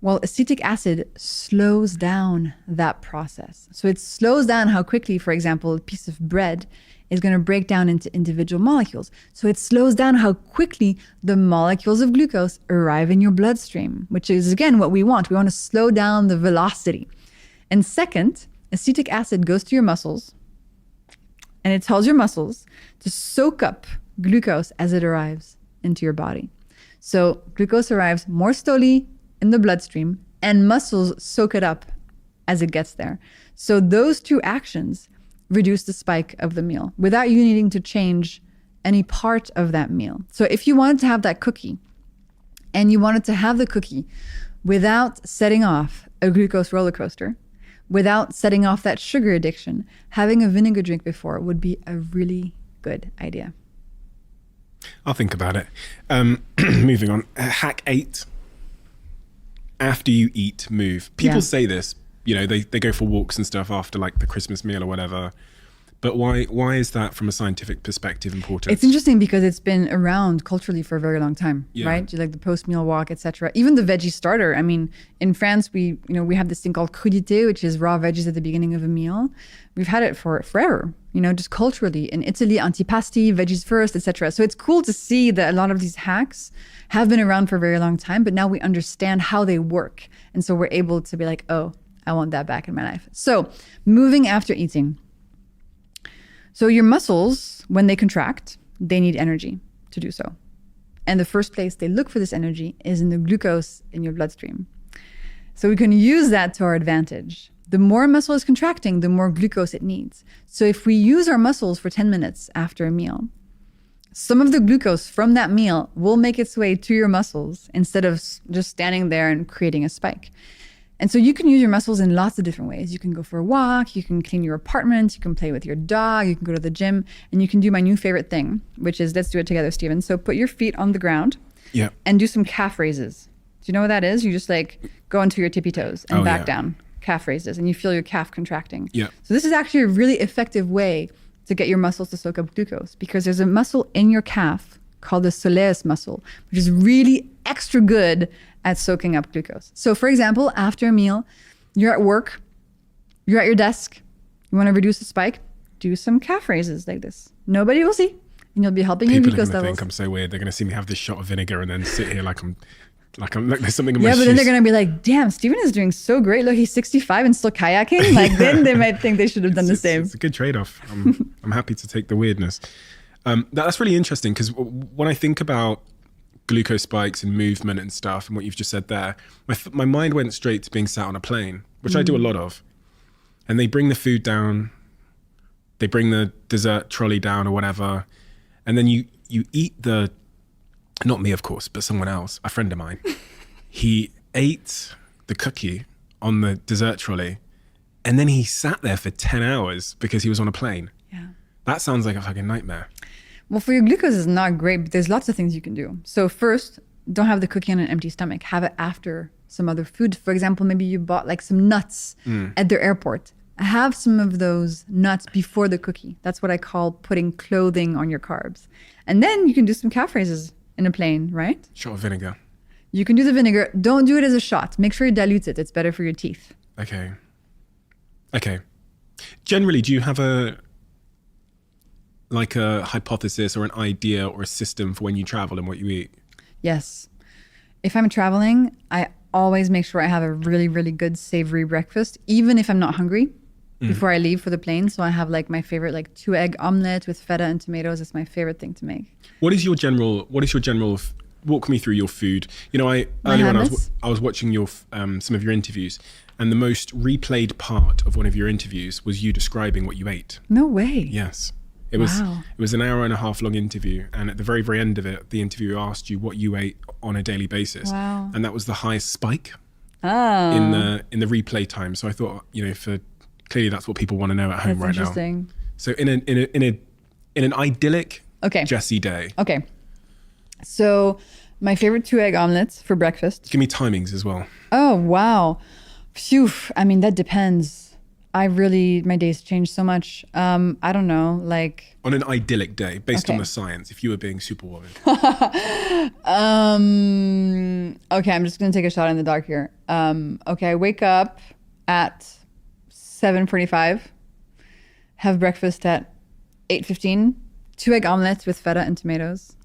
Well, acetic acid slows down that process. So it slows down how quickly, for example, a piece of bread is going to break down into individual molecules. So it slows down how quickly the molecules of glucose arrive in your bloodstream, which is, again, what we want. We want to slow down the velocity. And second, acetic acid goes to your muscles, and it tells your muscles to soak up glucose as it arrives into your body. So glucose arrives more slowly in the bloodstream, and muscles soak it up as it gets there. So those 2 actions reduce the spike of the meal without you needing to change any part of that meal. So if you wanted to have that cookie, and you wanted to have the cookie without setting off a glucose roller coaster, without setting off that sugar addiction, having a vinegar drink before would be a really good idea. I'll think about it. Moving on. Hack 8. After you eat, move. People say this, they go for walks and stuff after the Christmas meal or whatever. But why is that from a scientific perspective important? It's interesting because it's been around culturally for a very long time, right? The post-meal walk, etc. Even the veggie starter. I mean, in France, we have this thing called crudité, which is raw veggies at the beginning of a meal. We've had it for forever, just culturally. In Italy, antipasti, veggies first, etc. So it's cool to see that a lot of these hacks have been around for a very long time, but now we understand how they work. And so we're able to be like, oh, I want that back in my life. So moving after eating. So your muscles, when they contract, they need energy to do so. And the first place they look for this energy is in the glucose in your bloodstream. So we can use that to our advantage. The more a muscle is contracting, the more glucose it needs. So if we use our muscles for 10 minutes after a meal, some of the glucose from that meal will make its way to your muscles instead of just standing there and creating a spike. And so you can use your muscles in lots of different ways. You can go for a walk, you can clean your apartment, you can play with your dog, you can go to the gym, and you can do my new favorite thing, which is, let's do it together, Stephen. So put your feet on the ground and do some calf raises. Do you know what that is? You just go into your tippy toes and back down, calf raises, and you feel your calf contracting. Yeah. So this is actually a really effective way to get your muscles to soak up glucose, because there's a muscle in your calf called the soleus muscle, which is really extra good at soaking up glucose. So for example, after a meal, you're at work, you're at your desk, you want to reduce the spike, do some calf raises like this. Nobody will see, and you'll be helping your glucose levels. People are going to think I'm so weird. They're going to see me have this shot of vinegar and then sit here like there's something in my shoes. Yeah, but then they're going to be like, damn, Stephen is doing so great. Look, he's 65 and still kayaking. Then they might think they should have done the same. It's a good trade-off. I'm happy to take the weirdness. That's really interesting, because when I think about glucose spikes and movement and stuff and what you've just said there, my mind went straight to being sat on a plane, which I do a lot of. And they bring the food down, they bring the dessert trolley down or whatever, and then you eat the, not me of course, but someone else, a friend of mine, he ate the cookie on the dessert trolley And then he sat there for 10 hours because he was on a plane. Yeah. That sounds like a fucking nightmare. Well, for your glucose, it's not great, but there's lots of things you can do. So first, don't have the cookie on an empty stomach. Have it after some other food. For example, maybe you bought like some nuts at the airport. Have some of those nuts before the cookie. That's what I call putting clothing on your carbs. And then you can do some calf raises in a plane, right? Shot of vinegar. You can do the vinegar. Don't do it as a shot. Make sure you dilute it. It's better for your teeth. Okay. Generally, do you have a hypothesis or an idea or a system for when you travel and what you eat? Yes. If I'm traveling, I always make sure I have a really, really good savory breakfast, even if I'm not hungry, before I leave for the plane. So I have like my favorite, like 2-egg omelet with feta and tomatoes. It's my favorite thing to make. What is your general, walk me through your food. You know, earlier on I was watching your some of your interviews, and the most replayed part of one of your interviews was you describing what you ate. No way. Yes. It was an hour and a half long interview, and at the very, very end of it, the interviewer asked you what you ate on a daily basis. Wow. And that was the highest spike Oh. in the replay time. So I thought, you know, clearly that's what people want to know at home That's right now. interesting. So in an idyllic Jessie day. Okay. So my favorite 2-egg omelets for breakfast. Give me timings as well. Oh, wow. Phew. I mean, that depends. My days change so much. I don't know, like. On an idyllic day, based on the science, if you were being Superwoman. Okay, I'm just going to take a shot in the dark here. Okay, I wake up at 7:45, have breakfast at 8:15, 2-egg omelets with feta and tomatoes.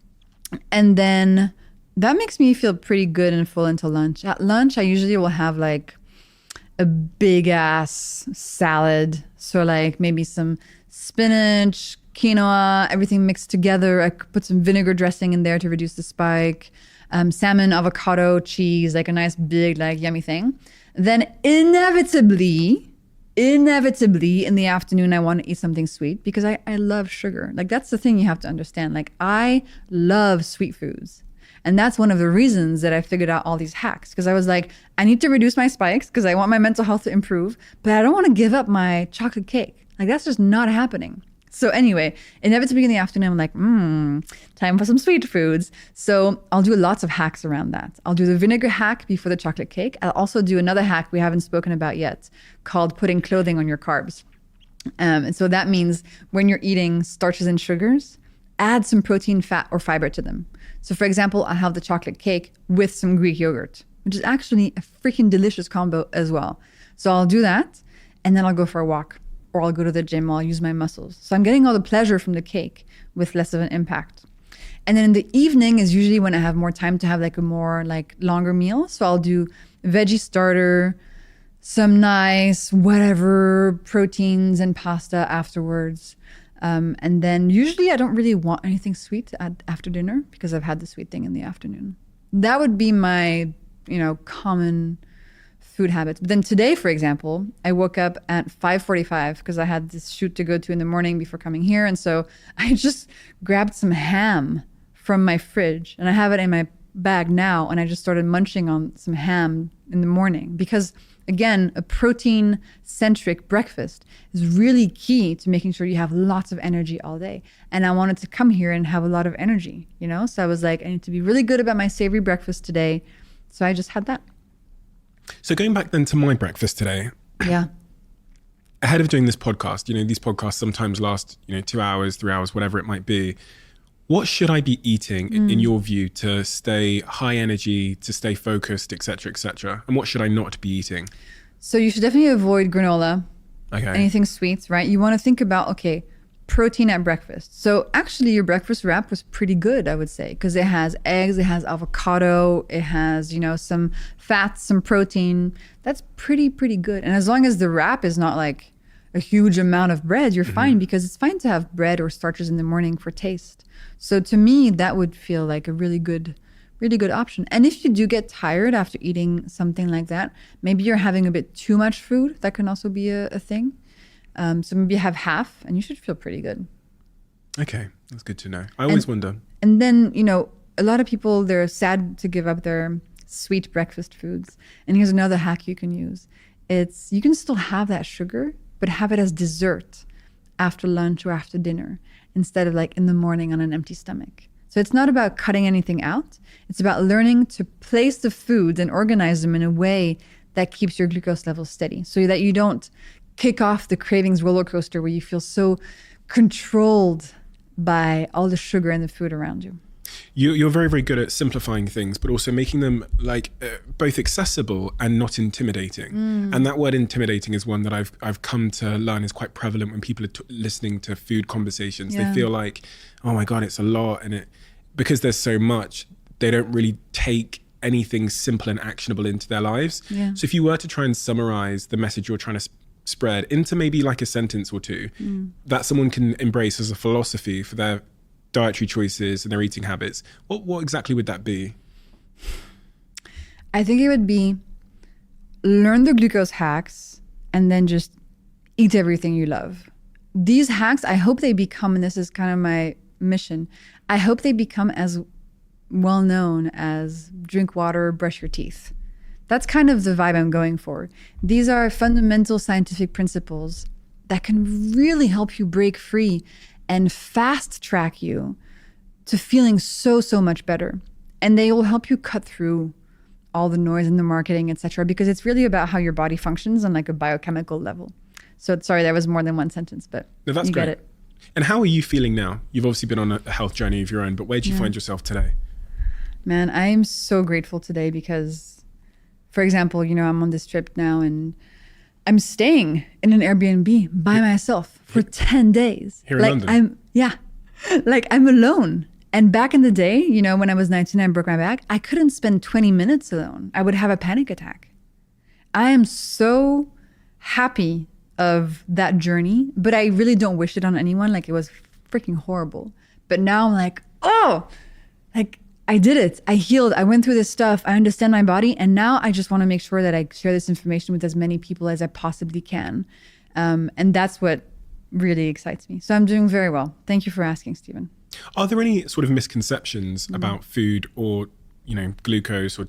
And then that makes me feel pretty good and full until lunch. At lunch, I usually will have like a big ass salad. So like maybe some spinach, quinoa, everything mixed together. I could put some vinegar dressing in there to reduce the spike. Salmon, avocado, cheese, like a nice big, like yummy thing. Then inevitably in the afternoon, I want to eat something sweet because I love sugar. Like that's the thing you have to understand. Like I love sweet foods. And that's one of the reasons that I figured out all these hacks, because I was like, I need to reduce my spikes because I want my mental health to improve, but I don't want to give up my chocolate cake. Like that's just not happening. So anyway, inevitably in the afternoon, I'm like, time for some sweet foods. So I'll do lots of hacks around that. I'll do the vinegar hack before the chocolate cake. I'll also do another hack we haven't spoken about yet called putting clothing on your carbs. And so that means when you're eating starches and sugars, add some protein, fat, or fiber to them. So for example, I have the chocolate cake with some Greek yogurt, which is actually a freaking delicious combo as well. So I'll do that, and then I'll go for a walk, or I'll go to the gym, or I'll use my muscles. So I'm getting all the pleasure from the cake with less of an impact. And then in the evening is usually when I have more time to have like a more like longer meal. So I'll do veggie starter, some nice whatever proteins and pasta afterwards. And then usually I don't really want anything sweet after dinner because I've had the sweet thing in the afternoon. That would be my, common food habits. But then today, for example, I woke up at 5:45 because I had this shoot to go to in the morning before coming here. And so I just grabbed some ham from my fridge and I have it in my bag now. And I just started munching on some ham in the morning because, again, a protein-centric breakfast is really key to making sure you have lots of energy all day. And I wanted to come here and have a lot of energy, So I was like, I need to be really good about my savory breakfast today. So I just had that. So going back then to my breakfast today. Yeah. Ahead of doing this podcast, these podcasts sometimes last, 2 hours, 3 hours, whatever it might be. What should I be eating in your view to stay high energy, to stay focused, et cetera, and what should I not be eating? So you should definitely avoid granola, anything sweet, right? You want to think about, protein at breakfast. So actually your breakfast wrap was pretty good, I would say, because it has eggs, it has avocado, it has, some fats, some protein. That's pretty good. And as long as the wrap is not like a huge amount of bread, you're fine, because it's fine to have bread or starches in the morning for taste. So to me, that would feel like a really good option. And if you do get tired after eating something like that, maybe you're having a bit too much food. That can also be a thing. So maybe have half and you should feel pretty good. Okay, that's good to know. I always wonder. And then, a lot of people, they're sad to give up their sweet breakfast foods. And here's another hack you can use It's, you can still have that sugar, but have it as dessert after lunch or after dinner instead of like in the morning on an empty stomach. So it's not about cutting anything out. It's about learning to place the foods and organize them in a way that keeps your glucose levels steady so that you don't kick off the cravings roller coaster where you feel so controlled by all the sugar and the food around you. You're very, very good at simplifying things, but also making them like both accessible and not intimidating. And that word intimidating is one that I've come to learn is quite prevalent when people are listening to food conversations. Yeah. They feel like, oh my God, it's a lot. And because there's so much, they don't really take anything simple and actionable into their lives. Yeah. So if you were to try and summarize the message you're trying to spread into maybe like a sentence or two that someone can embrace as a philosophy for their dietary choices and their eating habits, what exactly would that be? I think it would be learn the glucose hacks and then just eat everything you love. These hacks, I hope they become, and this is kind of my mission, I hope they become as well known as drink water, brush your teeth. That's kind of the vibe I'm going for. These are fundamental scientific principles that can really help you break free and fast track you to feeling so, so much better. And they will help you cut through all the noise in the marketing, etc., because it's really about how your body functions on like a biochemical level. So sorry, that was more than one sentence, but no, that's you great. get it. And how are you feeling now? You've obviously been on a health journey of your own, but where do you find yourself today? Man, I am so grateful today because, for example, you know, I'm on this trip now and I'm staying in an Airbnb by myself for 10 days. Here in London? I'm alone. And back in the day, you know, when I was 19 and broke my back, I couldn't spend 20 minutes alone. I would have a panic attack. I am so happy of that journey, but I really don't wish it on anyone. Like, it was freaking horrible. But now I'm like, oh, like I did it. I healed. I went through this stuff. I understand my body. And now I just want to make sure that I share this information with as many people as I possibly can. And that's what really excites me. So I'm doing very well. Thank you for asking, Stephen. Are there any sort of misconceptions about food or, you know, glucose or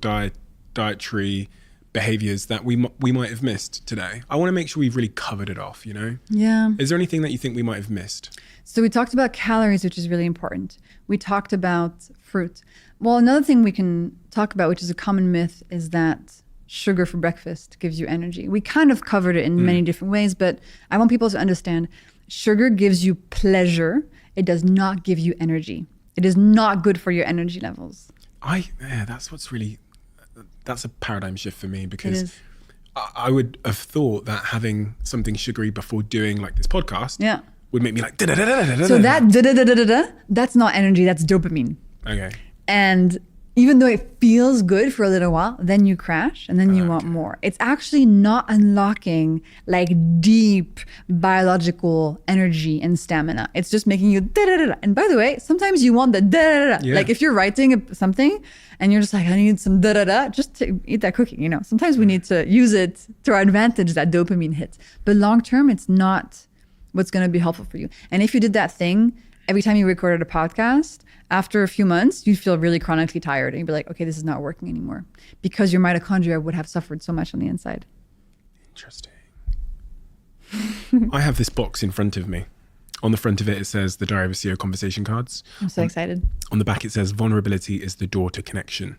dietary behaviors that we might have missed today? I want to make sure we've really covered it off, you know? Yeah. Is there anything that you think we might have missed? So we talked about calories, which is really important. We talked about fruit. Well, another thing we can talk about, which is a common myth, is that sugar for breakfast gives you energy. We kind of covered it in many different ways, but I want people to understand sugar gives you pleasure. It does not give you energy. It is not good for your energy levels. That's a paradigm shift for me, because I would have thought that having something sugary before doing like this podcast would make me like da-da-da-da-da-da-da. So that da-da-da-da-da-da, that's not energy, that's dopamine. Okay. And even though it feels good for a little while, then you crash and then you want more. It's actually not unlocking like deep biological energy and stamina. It's just making you da-da-da-da. And by the way, sometimes you want the da-da-da-da. Yeah. Like if you're writing something and you're just like, I need some da-da-da, just to eat that cookie, you know. Sometimes we need to use it to our advantage, that dopamine hit. But long term, it's not what's going to be helpful for you. And if you did that thing every time you recorded a podcast, after a few months, you'd feel really chronically tired and you'd be like, okay, this is not working anymore, because your mitochondria would have suffered so much on the inside. Interesting. I have this box in front of me. On the front of it, it says the Diary of a CEO conversation cards. I'm so excited. On the back, it says vulnerability is the door to connection.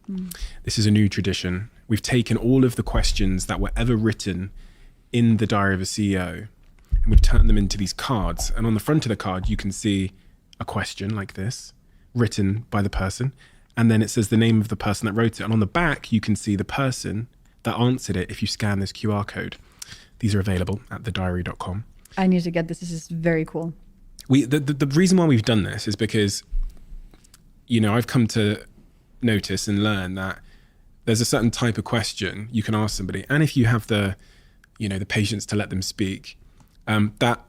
This is a new tradition. We've taken all of the questions that were ever written in the Diary of a CEO and we've turned them into these cards. And on the front of the card, you can see a question like this, written by the person, and then it says the name of the person that wrote it, and on the back you can see the person that answered it if you scan this QR code. These are available at thediary.com. I need to get this. This is very cool. The reason why we've done this is because, you know, I've come to notice and learn that there's a certain type of question you can ask somebody, and if you have the patience to let them speak, that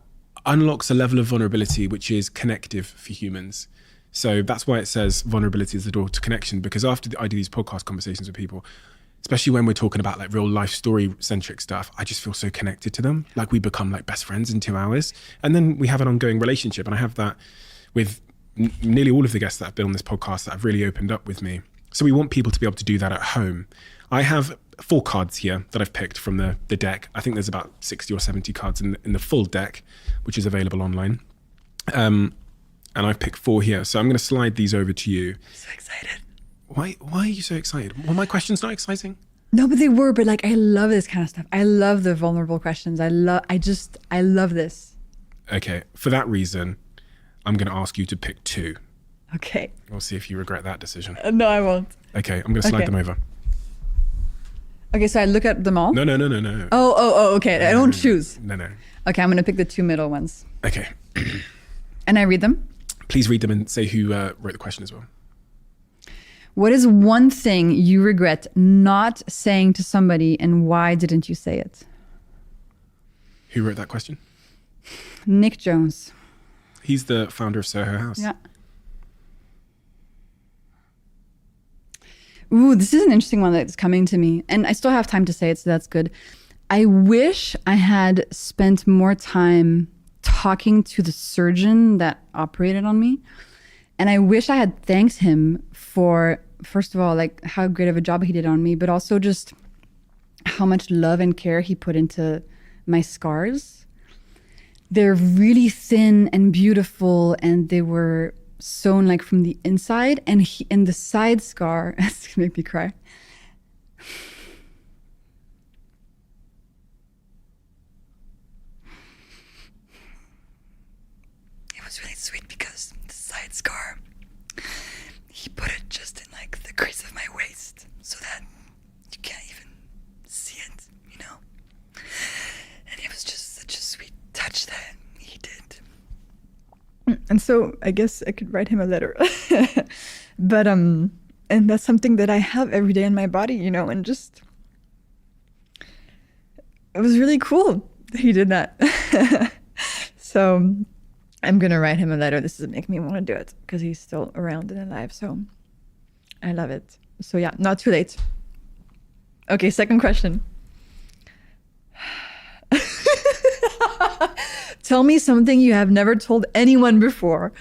unlocks a level of vulnerability which is connective for humans. So that's why it says vulnerability is the door to connection, because after I do these podcast conversations with people, especially when we're talking about like real life story centric stuff, I just feel so connected to them. Like we become like best friends in 2 hours, and then we have an ongoing relationship. And I have that with nearly all of the guests that have been on this podcast that have really opened up with me. So we want people to be able to do that at home. I have 4 cards here that I've picked from the deck. I think there's about 60 or 70 cards in the full deck, which is available online. And I've picked 4 here. So I'm going to slide these over to you. I'm so excited. Why are you so excited? Well, my question's not exciting. No, but they were. But like, I love this kind of stuff. I love the vulnerable questions. I love this. Okay. For that reason, I'm going to ask you to pick 2. Okay. We'll see if you regret that decision. No, I won't. Okay. I'm going to slide them over. Okay, so I look at them all? No. Oh, okay. I don't choose. No. Okay, I'm going to pick the 2 middle ones. Okay. And I read them? Please read them and say who wrote the question as well. What is one thing you regret not saying to somebody, and why didn't you say it? Who wrote that question? Nick Jones. He's the founder of Soho House. Yeah. Ooh, this is an interesting one that's coming to me. And I still have time to say it, so that's good. I wish I had spent more time talking to the surgeon that operated on me. And I wish I had thanked him for, first of all, like how great of a job he did on me, but also just how much love and care he put into my scars. They're really thin and beautiful, and they were sewn like from the inside, and the side scar, it's gonna make me cry. It was really sweet because the side scar, he put it just in like the crease of my waist so that you can't even see it, you know? And it was just such a sweet touch that he did. And so I guess I could write him a letter. But and that's something that I have every day in my body, you know, and just it was really cool that he did that. So I'm gonna write him a letter. This is making me want to do it because he's still around and alive. So I love it. So yeah, not too late. Okay, second question. Tell me something you have never told anyone before.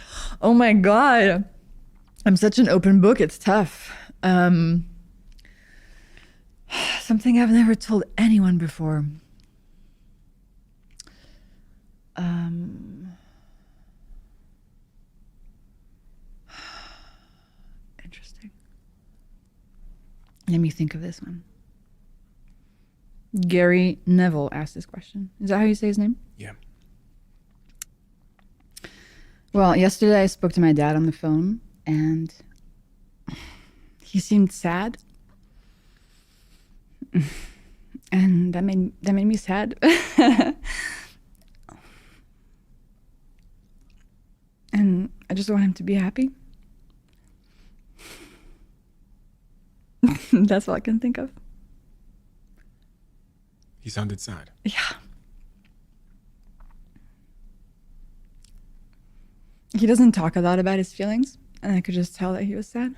Oh my God. I'm such an open book. It's tough. Something I've never told anyone before. Interesting. Let me think of this one. Gary Neville asked this question. Is that how you say his name? Yeah. Well, yesterday I spoke to my dad on the phone, and he seemed sad. And that made me sad. And I just want him to be happy. That's all I can think of. He sounded sad. Yeah. He doesn't talk a lot about his feelings, and I could just tell that he was sad.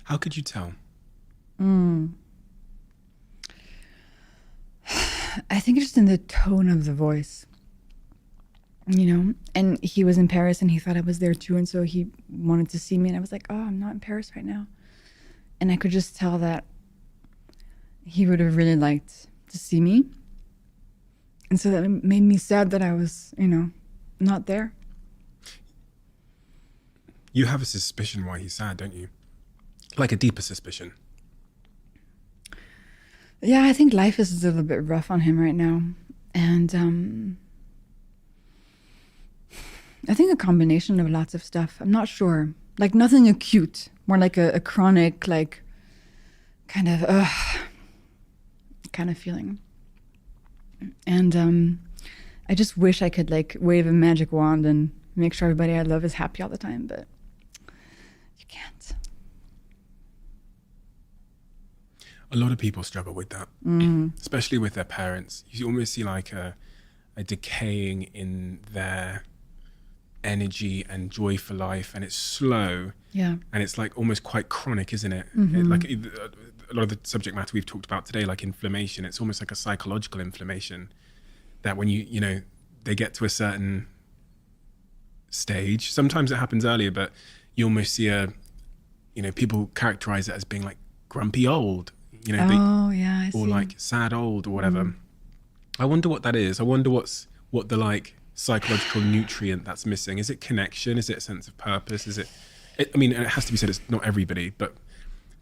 How could you tell? I think just in the tone of the voice, you know, and he was in Paris and he thought I was there too. And so he wanted to see me, and I was like, oh, I'm not in Paris right now. And I could just tell that he would have really liked to see me. And so that made me sad that I was, you know, not there. You have a suspicion why he's sad, don't you? Like a deeper suspicion. Yeah, I think life is a little bit rough on him right now. And I think a combination of lots of stuff. I'm not sure. Like nothing acute, more like a chronic, like kind of feeling. And I just wish I could like wave a magic wand and make sure everybody I love is happy all the time, but you can't. A lot of people struggle with that, especially with their parents. You almost see like a decaying in their energy and joy for life, and it's slow. Yeah. And it's like almost quite chronic, isn't it? Like a lot of the subject matter we've talked about today, like inflammation, it's almost like a psychological inflammation that when you know, they get to a certain stage. Sometimes it happens earlier, but you almost see people characterize it as being like grumpy old, I see. or like sad old or whatever. I wonder what that is. I wonder what the like psychological nutrient that's missing. Is it connection? Is it a sense of purpose? Is it I mean, it has to be said, it's not everybody, but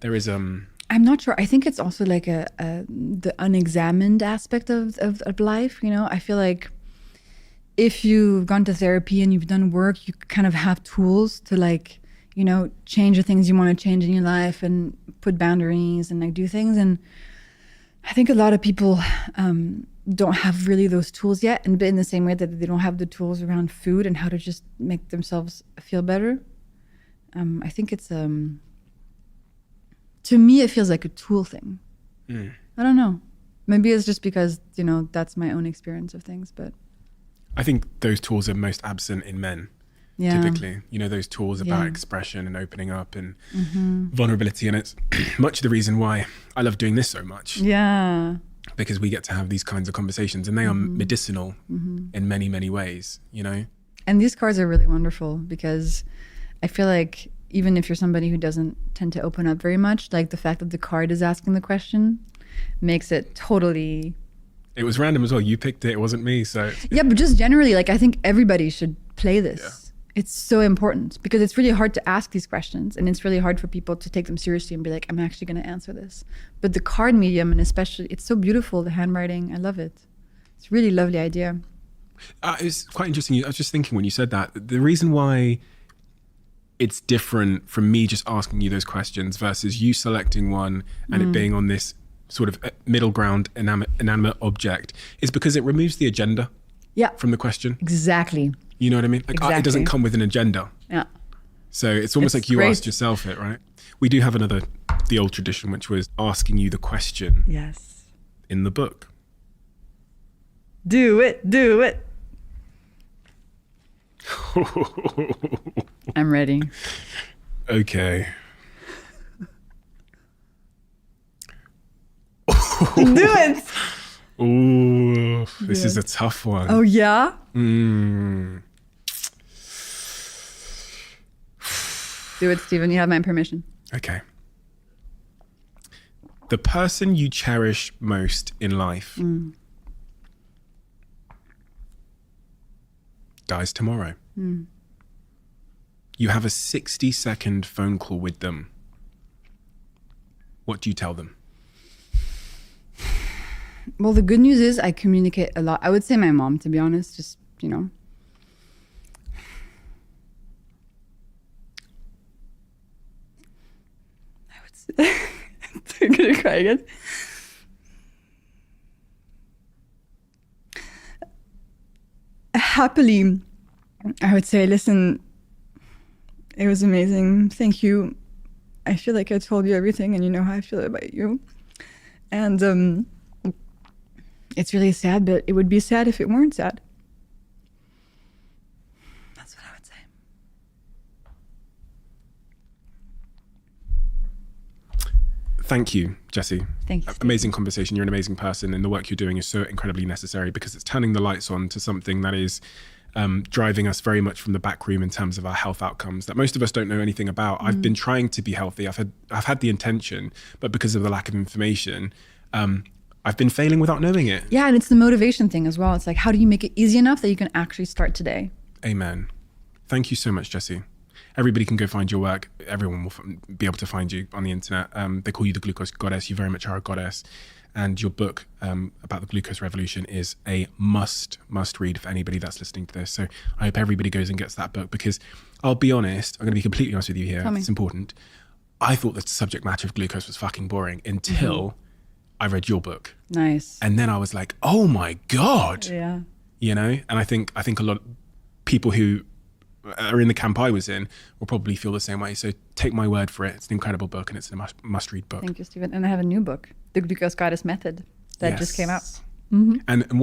there is I'm not sure. I think it's also like the unexamined aspect of life. I feel like if you've gone to therapy and you've done work, you kind of have tools to like, change the things you want to change in your life and put boundaries and like do things. And I think a lot of people don't have really those tools yet. And in the same way that they don't have the tools around food and how to just make themselves feel better. I think it's, to me, it feels like a tool thing. I don't know. Maybe it's just because, that's my own experience of things, but. I think those tools are most absent in men, typically. Those tools about expression and opening up and vulnerability. And it's much of the reason why I love doing this so much. Yeah. Because we get to have these kinds of conversations and they are medicinal in many, many ways, And these cards are really wonderful because I feel like even if you're somebody who doesn't tend to open up very much, like the fact that the card is asking the question makes it totally... It was random as well. You picked it. It wasn't me. So yeah, but just generally, like I think everybody should play this. Yeah. It's so important because it's really hard to ask these questions and it's really hard for people to take them seriously and be like, I'm actually going to answer this. But the card medium, and especially, it's so beautiful, the handwriting. I love it. It's a really lovely idea. It's quite interesting. I was just thinking when you said that, the reason why it's different from me just asking you those questions versus you selecting one and it being on this sort of middle ground inanimate object is because it removes the agenda from the question. Exactly. You know what I mean? Like it doesn't come with an agenda. Yeah. So it's almost like you asked yourself it, right? We do have the old tradition, which was asking you the question. Yes. In the book. Do it. I'm ready. Okay. Do it. Ooh, this is a tough one. Oh, yeah? Do it, Stephen. You have my permission. Okay. The person you cherish most in life dies tomorrow. You have a 60-second phone call with them. What do you tell them? Well, the good news is I communicate a lot. I would say my mom, to be honest, just, I would say, I'm gonna cry again. Happily, I would say, listen, it was amazing. Thank you. I feel like I told you everything and you know how I feel about you. And it's really sad, but it would be sad if it weren't sad. That's what I would say. Thank you, Jessie. Thank you. Amazing conversation. You're an amazing person, and the work you're doing is so incredibly necessary because it's turning the lights on to something that is driving us very much from the back room in terms of our health outcomes that most of us don't know anything about. I've been trying to be healthy. I've had the intention, but because of the lack of information, I've been failing without knowing it. Yeah, and it's the motivation thing as well. It's like, how do you make it easy enough that you can actually start today? Amen. Thank you so much, Jessie. Everybody can go find your work. Everyone will be able to find you on the internet. They call you the glucose goddess. You very much are a goddess. And your book about the glucose revolution is a must read for anybody that's listening to this. So I hope everybody goes and gets that book because I'll be honest, I'm going to be completely honest with you here. It's important. I thought the subject matter of glucose was fucking boring until I read your book. Nice. And then I was like, oh my God. Yeah. And I think a lot of people who are in the camp I was in will probably feel the same way. So take my word for it. It's an incredible book and it's a must-read book. Thank you, Stephen. And I have a new book, The Glucose Goddess Method, that just came out. And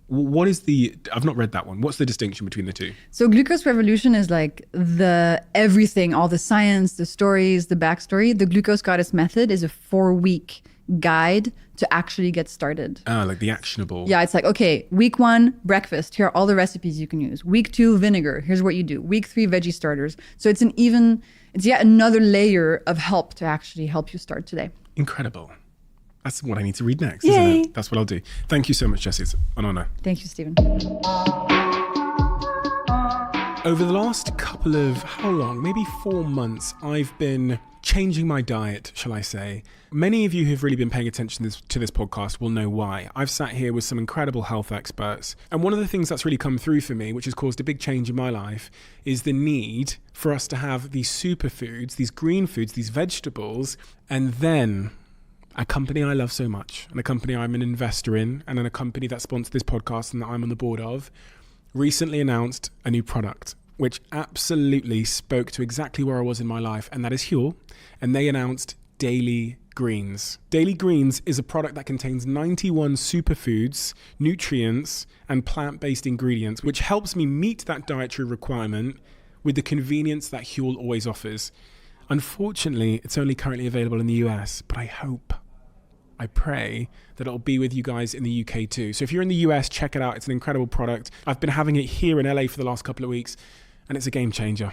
what is I've not read that one. What's the distinction between the two? So Glucose Revolution is like the everything, all the science, the stories, the backstory. The Glucose Goddess Method is a 4-week guide to actually get started. Like the actionable. Yeah, it's like, okay, week 1, breakfast. Here are all the recipes you can use. Week 2, vinegar. Here's what you do. Week 3, veggie starters. So it's yet another layer of help to actually help you start today. Incredible. That's what I need to read next, Yay. isn't it? That's what I'll do. Thank you so much, Jessie. It's an honor. Thank you, Stephen. Over the last couple of, how long? Maybe 4 months, I've been changing my diet, shall I say. Many of you who've really been paying attention to this podcast will know why. I've sat here with some incredible health experts. And one of the things that's really come through for me, which has caused a big change in my life, is the need for us to have these superfoods, these green foods, these vegetables, and then a company I love so much, and a company I'm an investor in, and a company that sponsored this podcast and that I'm on the board of, recently announced a new product, which absolutely spoke to exactly where I was in my life, and that is Huel. And they announced Daily Greens. Daily Greens is a product that contains 91 superfoods, nutrients, and plant-based ingredients, which helps me meet that dietary requirement with the convenience that Huel always offers. Unfortunately, it's only currently available in the US, but I pray that it'll be with you guys in the UK too. So if you're in the US, check it out. It's an incredible product. I've been having it here in LA for the last couple of weeks, and it's a game changer.